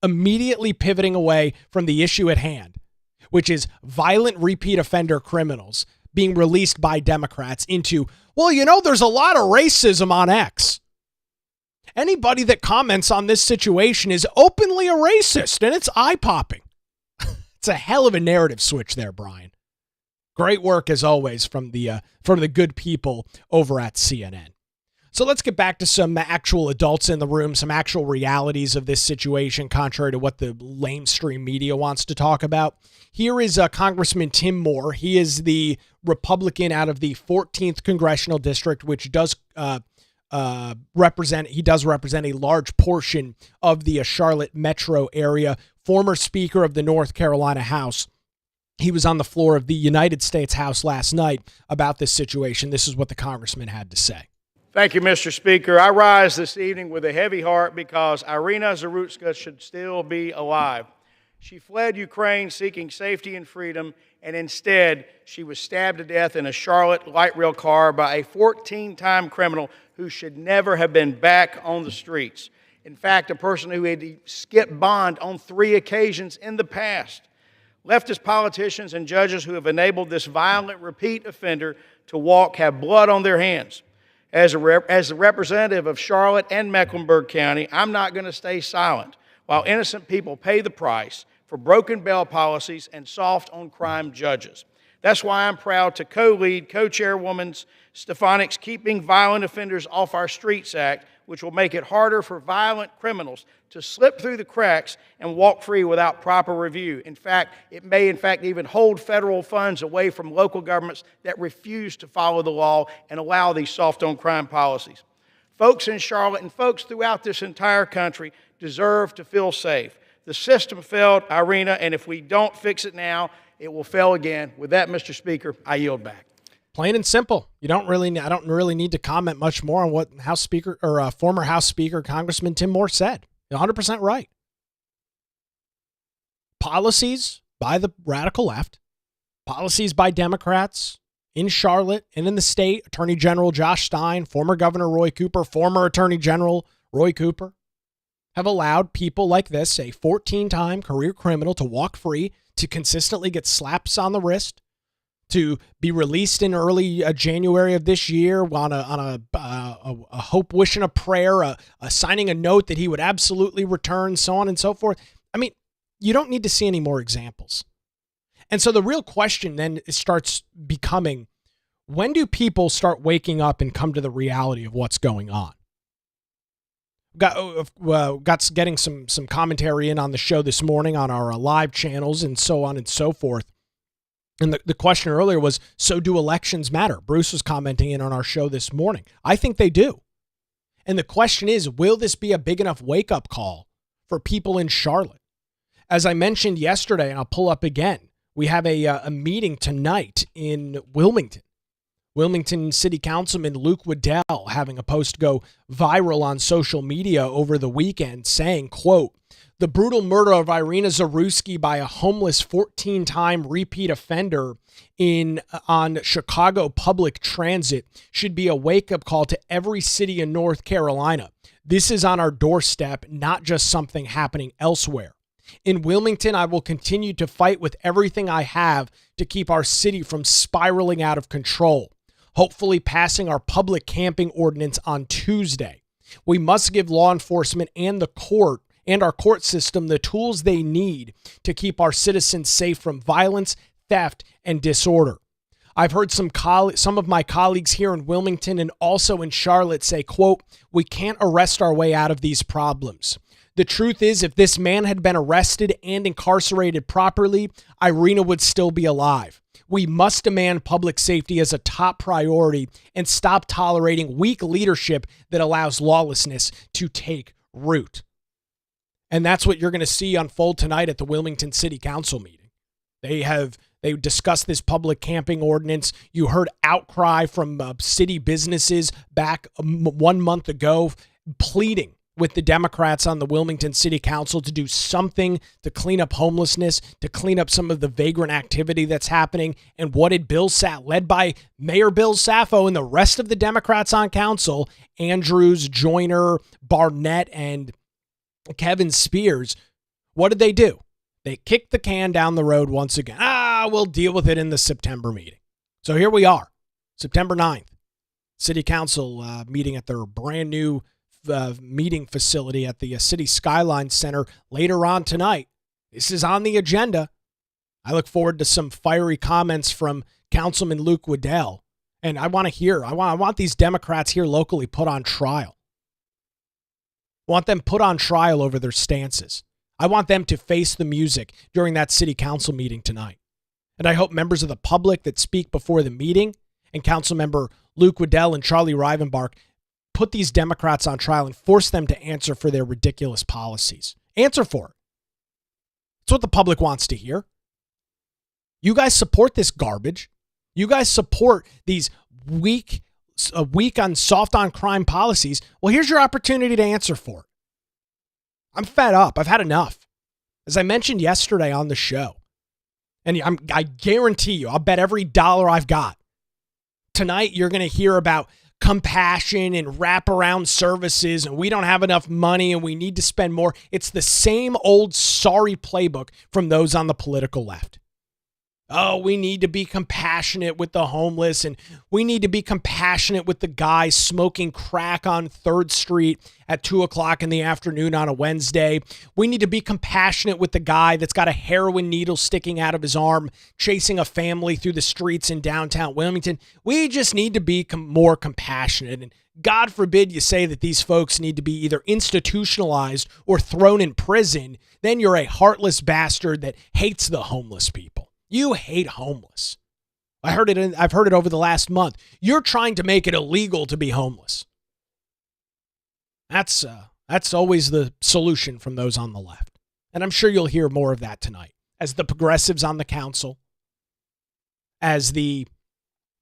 Immediately pivoting away from the issue at hand, which is violent repeat offender criminals being released by Democrats, into, well, there's a lot of racism on X. Anybody that comments on this situation is openly a racist, and it's eye-popping. It's a hell of a narrative switch there, Brian. Great work, as always, from the good people over at CNN. So let's get back to some actual adults in the room, some actual realities of this situation, contrary to what the lamestream media wants to talk about. Here is Congressman Tim Moore. He is the Republican out of the 14th Congressional District, which does represent a large portion of the Charlotte metro area. Former Speaker of the North Carolina House. He was on the floor of the United States House last night about this situation. This is what the congressman had to say. Thank you, Mr. Speaker. I rise this evening with a heavy heart because Iryna Zarutska should still be alive. She fled Ukraine seeking safety and freedom, and instead she was stabbed to death in a Charlotte light rail car by a 14-time criminal who should never have been back on the streets. In fact, a person who had skipped bond on 3 occasions in the past. Leftist politicians and judges who have enabled this violent repeat offender to walk have blood on their hands. As the representative of Charlotte and Mecklenburg County, I'm not going to stay silent while innocent people pay the price for broken bail policies and soft on crime judges. That's why I'm proud to co-chairwoman Stefanik's Keeping Violent Offenders Off Our Streets Act, which will make it harder for violent criminals to slip through the cracks and walk free without proper review. In fact, it may even hold federal funds away from local governments that refuse to follow the law and allow these soft on crime policies. Folks in Charlotte and folks throughout this entire country deserve to feel safe. The system failed Iryna, and if we don't fix it now, it will fail again. With that, Mr. Speaker, I yield back. Plain and simple. I don't really need to comment much more on what House Speaker or former House Speaker Congressman Tim Moore said. 100% right. Policies by the radical left, policies by Democrats in Charlotte and in the state, Attorney General Josh Stein, former Governor Roy Cooper, former Attorney General Roy Cooper, have allowed people like this, a 14-time career criminal, to walk free, to consistently get slaps on the wrist, to be released in early January of this year on a hope, wish, and a prayer, signing a note that he would absolutely return, so on and so forth. I mean, you don't need to see any more examples. And so the real question then starts becoming, when do people start waking up and come to the reality of what's going on? Got getting some commentary in on the show this morning on our live channels and so on and so forth. And the question earlier was, so do elections matter? Bruce was commenting in on our show this morning. I think they do. And the question is, will this be a big enough wake-up call for people in Charlotte? As I mentioned yesterday, and I'll pull up again, we have a meeting tonight in Wilmington. Wilmington City Councilman Luke Waddell having a post go viral on social media over the weekend saying, quote, "The brutal murder of Iryna Zarutska by a homeless 14-time repeat offender on Chicago public transit should be a wake-up call to every city in North Carolina. This is on our doorstep, not just something happening elsewhere. In Wilmington, I will continue to fight with everything I have to keep our city from spiraling out of control, hopefully passing our public camping ordinance on Tuesday. We must give law enforcement and our court system the tools they need to keep our citizens safe from violence, theft, and disorder. I've heard some of my colleagues here in Wilmington and also in Charlotte say, quote, "We can't arrest our way out of these problems. The truth is, if this man had been arrested and incarcerated properly, Iryna would still be alive. We must demand public safety as a top priority and stop tolerating weak leadership that allows lawlessness to take root. And that's what you're going to see unfold tonight at the Wilmington City Council meeting. They discussed this public camping ordinance. You heard outcry from city businesses back 1 month ago pleading with the Democrats on the Wilmington City Council to do something to clean up homelessness, to clean up some of the vagrant activity that's happening. And what did led by Mayor Bill Saffo and the rest of the Democrats on council, Andrews, Joyner, Barnett, and Kevin Spears, what did they do? They kicked the can down the road once again. We'll deal with it in the September meeting. So here we are, September 9th, City Council meeting at their brand new meeting facility at the City Skyline Center later on tonight. This is on the agenda. I look forward to some fiery comments from Councilman Luke Waddell. And I want to hear, I want these Democrats here locally put on trial. I want them put on trial over their stances. I want them to face the music during that City Council meeting tonight. And I hope members of the public that speak before the meeting and Councilmember Luke Waddell and Charlie Rivenbark put these Democrats on trial and force them to answer for their ridiculous policies. Answer for it. It's what the public wants to hear. You guys support this garbage. You guys support these weak on soft on crime policies. Well, here's your opportunity to answer for it. I'm fed up. I've had enough. As I mentioned yesterday on the show, and I guarantee you, I'll bet every dollar I've got, tonight you're going to hear about compassion and wraparound services, and we don't have enough money and we need to spend more. It's the same old sorry playbook from those on the political left. Oh, we need to be compassionate with the homeless, and we need to be compassionate with the guy smoking crack on 3rd Street at 2 o'clock in the afternoon on a Wednesday. We need to be compassionate with the guy that's got a heroin needle sticking out of his arm, chasing a family through the streets in downtown Wilmington. We just need to be more compassionate. And God forbid you say that these folks need to be either institutionalized or thrown in prison. Then you're a heartless bastard that hates the homeless people. You hate homeless. I've heard it over the last month. You're trying to make it illegal to be homeless. That's always the solution from those on the left. And I'm sure you'll hear more of that tonight as the progressives on the council, as the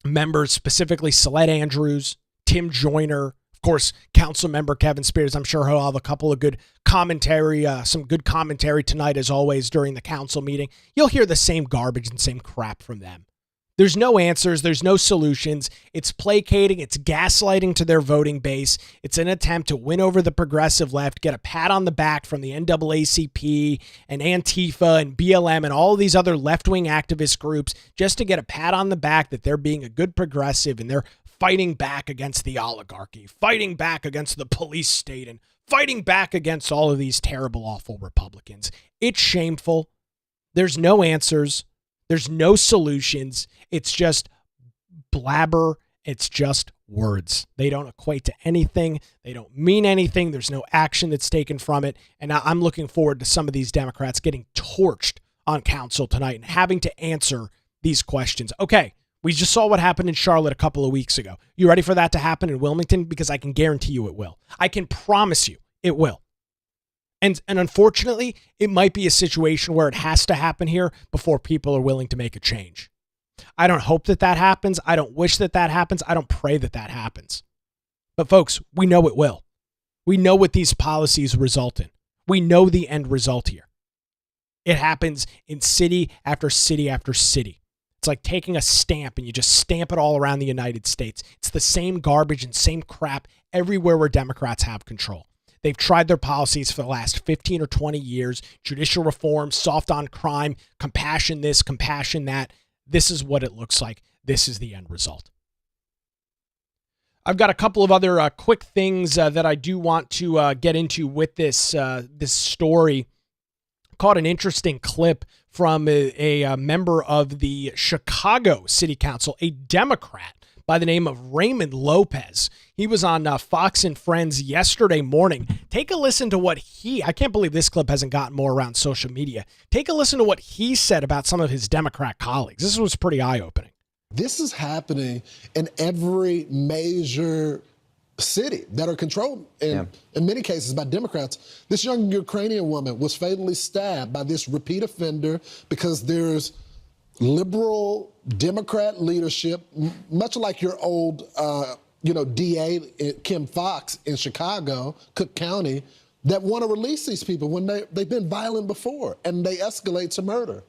members, specifically Celeste Andrews, Tim Joyner, of course, council member Kevin Spears. I'm sure he'll have a couple of good commentary, some good commentary tonight, as always, during the council meeting. You'll hear the same garbage and same crap from them. There's no answers. There's no solutions. It's placating. It's gaslighting to their voting base. It's an attempt to win over the progressive left, get a pat on the back from the NAACP and Antifa and BLM and all these other left-wing activist groups just to get a pat on the back that they're being a good progressive and they're fighting back against the oligarchy, fighting back against the police state, and fighting back against all of these terrible, awful Republicans. It's shameful. There's no answers. There's no solutions. It's just blabber. It's just words. They don't equate to anything. They don't mean anything. There's no action that's taken from it. And I'm looking forward to some of these Democrats getting torched on council tonight and having to answer these questions. Okay. We just saw what happened in Charlotte a couple of weeks ago. You ready for that to happen in Wilmington? Because I can guarantee you it will. I can promise you it will. And unfortunately, it might be a situation where it has to happen here before people are willing to make a change. I don't hope that happens. I don't wish that happens. I don't pray that happens. But folks, we know it will. We know what these policies result in. We know the end result here. It happens in city after city after city. It's like taking a stamp and you just stamp it all around the United States. It's the same garbage and same crap everywhere where Democrats have control. They've tried their policies for the last 15 or 20 years. Judicial reform, soft on crime, compassion this, compassion that. This is what it looks like. This is the end result. I've got a couple of other quick things that I do want to get into with this story. Caught an interesting clip from a member of the Chicago City Council, a Democrat, by the name of Raymond Lopez. He was on Fox and Friends yesterday morning. Take a listen to what I can't believe this clip hasn't gotten more around social media. Take a listen to what he said about some of his Democrat colleagues. This was pretty eye-opening. This is happening in every major city that are controlled in many cases by Democrats. This young Ukrainian woman was fatally stabbed by this repeat offender because there's liberal Democrat leadership, much like your old, DA Kim Foxx in Chicago, Cook County, that want to release these people when they've been violent before and they escalate to murder.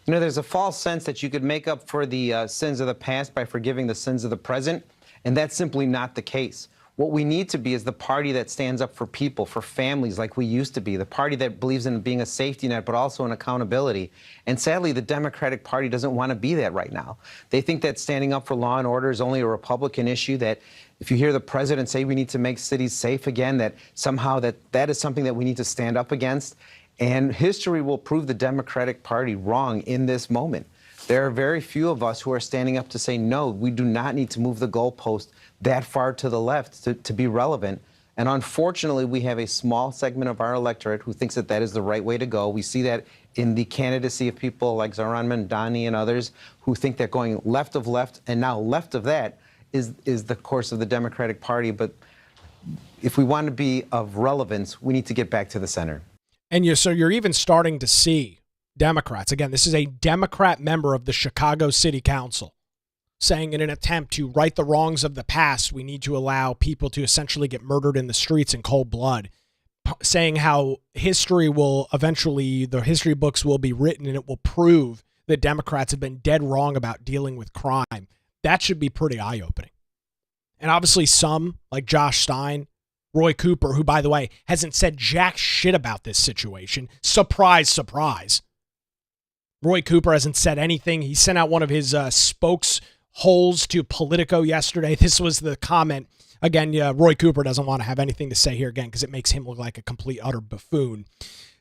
You know, there's a false sense that you could make up for the sins of the past by forgiving the sins of the present. And that's simply not the case. What we need to be is the party that stands up for people, for families like we used to be, the party that believes in being a safety net, but also in accountability. And sadly, the Democratic Party doesn't want to be that right now. They think that standing up for law and order is only a Republican issue, that if you hear the president say we need to make cities safe again, that somehow that is something that we need to stand up against. And history will prove the Democratic Party wrong in this moment. There are very few of us who are standing up to say, no, we do not need to move the goalpost that far to the left to be relevant. And unfortunately, we have a small segment of our electorate who thinks that is the right way to go. We see that in the candidacy of people like Zohran Mamdani and others who think that going left of left and now left of that is the course of the Democratic Party. But if we want to be of relevance, we need to get back to the center. And so you're even starting to see Democrats. Again, this is a Democrat member of the Chicago City Council saying in an attempt to right the wrongs of the past, we need to allow people to essentially get murdered in the streets in cold blood, saying how history will eventually, the history books will be written and it will prove that Democrats have been dead wrong about dealing with crime. That should be pretty eye-opening. And obviously some, like Josh Stein, Roy Cooper, who, by the way, hasn't said jack shit about this situation. Surprise, surprise. Roy Cooper hasn't said anything. He sent out one of his spokesholes to Politico yesterday. This was the comment. Again, Roy Cooper doesn't want to have anything to say here again because it makes him look like a complete, utter buffoon.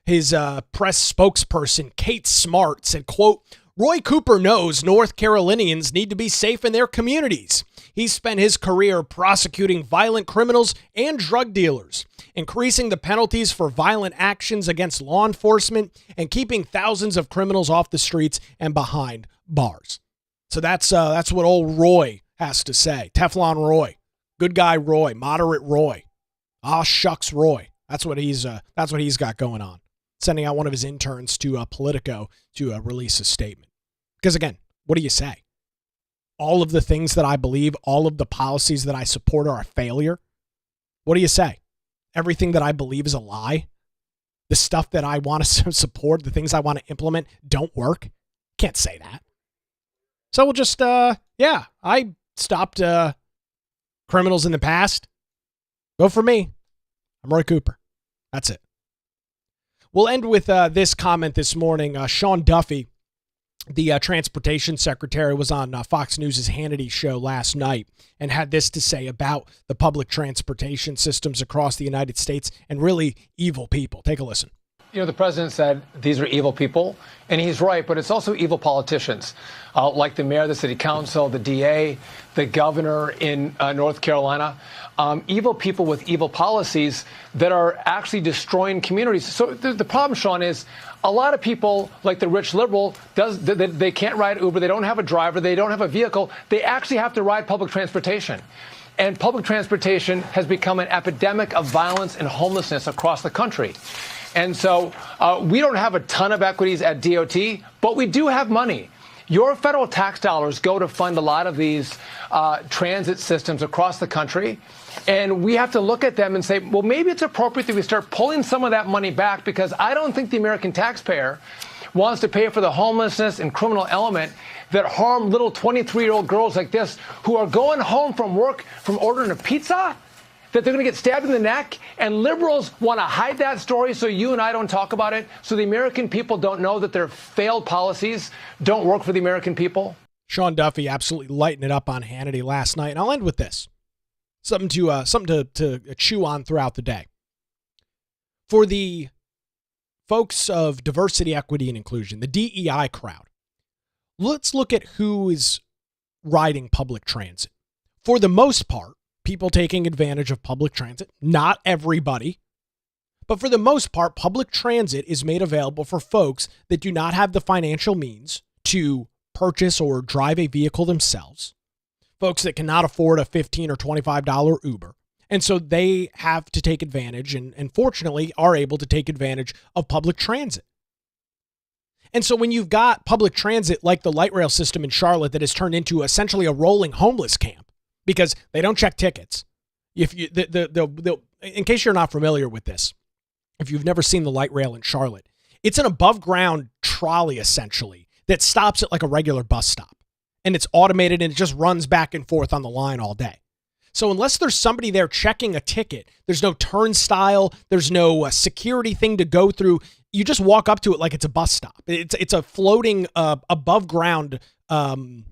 His press spokesperson, Kate Smart, said, quote, Roy Cooper knows North Carolinians need to be safe in their communities. He spent his career prosecuting violent criminals and drug dealers, increasing the penalties for violent actions against law enforcement, and keeping thousands of criminals off the streets and behind bars. So that's what old Roy has to say. Teflon Roy, good guy Roy, moderate Roy, shucks Roy. That's what he's got going on. Sending out one of his interns to Politico to release a statement. Because again, what do you say? All of the things that I believe, all of the policies that I support are a failure. What do you say? Everything that I believe is a lie. The stuff that I want to support, the things I want to implement don't work. Can't say that. So we'll just, I stopped criminals in the past. Go for me. I'm Roy Cooper. That's it. We'll end with this comment this morning. Sean Duffy, the transportation secretary, was on Fox News' Hannity show last night and had this to say about the public transportation systems across the United States and really evil people. Take a listen. You know, the president said these are evil people, and he's right, but it's also evil politicians, like the mayor of the city council, the DA, the governor in North Carolina, evil people with evil policies that are actually destroying communities. So the problem, Sean, is a lot of people, like the rich liberal, they can't ride Uber, they don't have a driver, they don't have a vehicle, they actually have to ride public transportation. And public transportation has become an epidemic of violence and homelessness across the country. And so we don't have a ton of equities at DOT, but we do have money. Your federal tax dollars go to fund a lot of these transit systems across the country. And we have to look at them and say, well, maybe it's appropriate that we start pulling some of that money back, because I don't think the American taxpayer wants to pay for the homelessness and criminal element that harm little 23-year-old girls like this who are going home from work from ordering a pizza, that they're going to get stabbed in the neck, and liberals want to hide that story so you and I don't talk about it, so the American people don't know that their failed policies don't work for the American people. Sean Duffy absolutely lighting it up on Hannity last night, and I'll end with this. Something to chew on throughout the day. For the folks of diversity, equity, and inclusion, the DEI crowd, let's look at who is riding public transit. For the most part, people taking advantage of public transit, not everybody, but for the most part, public transit is made available for folks that do not have the financial means to purchase or drive a vehicle themselves, folks that cannot afford a $15 or $25 Uber. And so they have to take advantage and fortunately are able to take advantage of public transit. And so when you've got public transit like the light rail system in Charlotte that has turned into essentially a rolling homeless camp because they don't check tickets. If you, in case you're not familiar with this, if you've never seen the light rail in Charlotte, it's an above ground trolley essentially that stops at like a regular bus stop. And it's automated and it just runs back and forth on the line all day. So unless there's somebody there checking a ticket, there's no turnstile, there's no security thing to go through. You just walk up to it like it's a bus stop. It's a floating above ground platform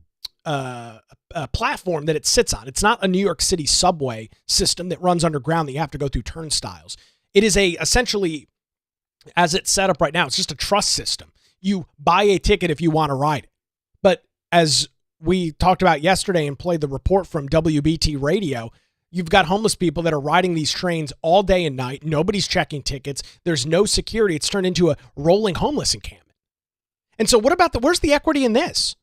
that it sits on. It's not a New York City subway system that runs underground that you have to go through turnstiles. It is essentially, as it's set up right now, it's just a trust system. You buy a ticket if you want to ride it. But as we talked about yesterday and played the report from WBT Radio, you've got homeless people that are riding these trains all day and night. Nobody's checking tickets. There's no security. It's turned into a rolling homeless encampment. And so where's the equity in this?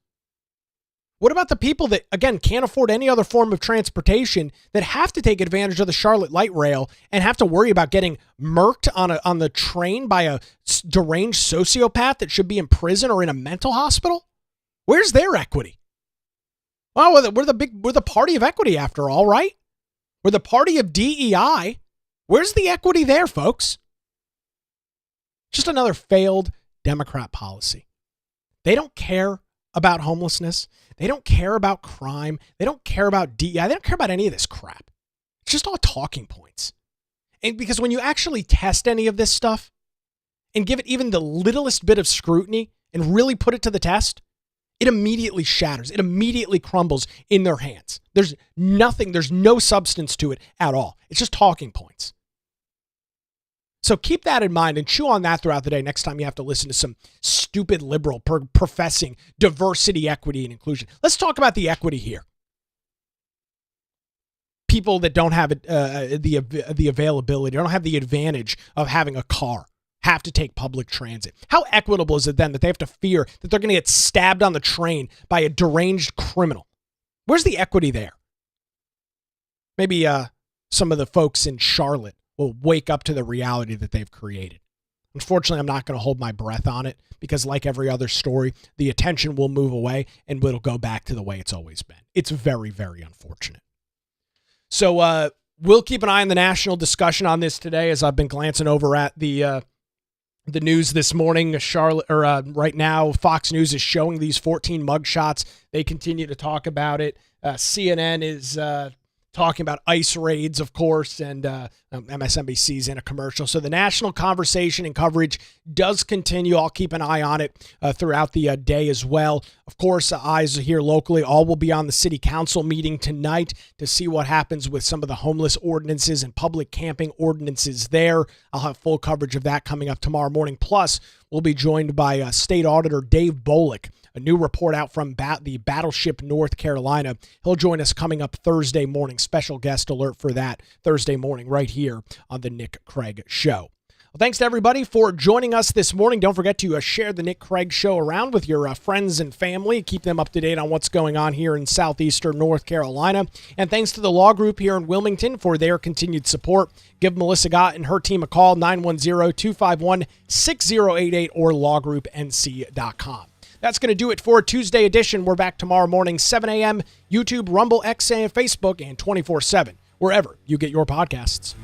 What about the people that, again, can't afford any other form of transportation that have to take advantage of the Charlotte Light Rail and have to worry about getting murked on the train by a deranged sociopath that should be in prison or in a mental hospital? Where's their equity? Well, we're the party of equity after all, right? We're the party of DEI. Where's the equity there, folks? Just another failed Democrat policy. They don't care about homelessness. They don't care about crime. They don't care about DEI. They don't care about any of this crap. It's just all talking points. And because when you actually test any of this stuff and give it even the littlest bit of scrutiny and really put it to the test, it immediately shatters. It immediately crumbles in their hands. There's nothing, there's no substance to it at all. It's just talking points. So keep that in mind and chew on that throughout the day next time you have to listen to some stupid liberal professing diversity, equity, and inclusion. Let's talk about the equity here. People that don't have the availability, don't have the advantage of having a car, have to take public transit. How equitable is it then that they have to fear that they're going to get stabbed on the train by a deranged criminal? Where's the equity there? Maybe some of the folks in Charlotte will wake up to the reality that they've created. Unfortunately, I'm not going to hold my breath on it because like every other story, the attention will move away and it'll go back to the way it's always been. It's very, very unfortunate. So we'll keep an eye on the national discussion on this today as I've been glancing over at the news this morning. Right now, Fox News is showing these 14 mugshots. They continue to talk about it. CNN is talking about ICE raids, of course, and MSNBC's in a commercial. So the national conversation and coverage does continue. I'll keep an eye on it throughout the day as well. Of course, eyes here locally. All will be on the city council meeting tonight to see what happens with some of the homeless ordinances and public camping ordinances there. I'll have full coverage of that coming up tomorrow morning. Plus, we'll be joined by State Auditor Dave Bolick, a new report out from the Battleship, North Carolina. He'll join us coming up Thursday morning. Special guest alert for that Thursday morning right here on the Nick Craig Show. Well, thanks to everybody for joining us this morning. Don't forget to share the Nick Craig Show around with your friends and family. Keep them up to date on what's going on here in southeastern North Carolina. And thanks to the Law Group here in Wilmington for their continued support. Give Melissa Gott and her team a call, 910-251-6088 or lawgroupnc.com. That's going to do it for a Tuesday edition. We're back tomorrow morning, 7 a.m., YouTube, Rumble, X, and Facebook, and 24/7, wherever you get your podcasts.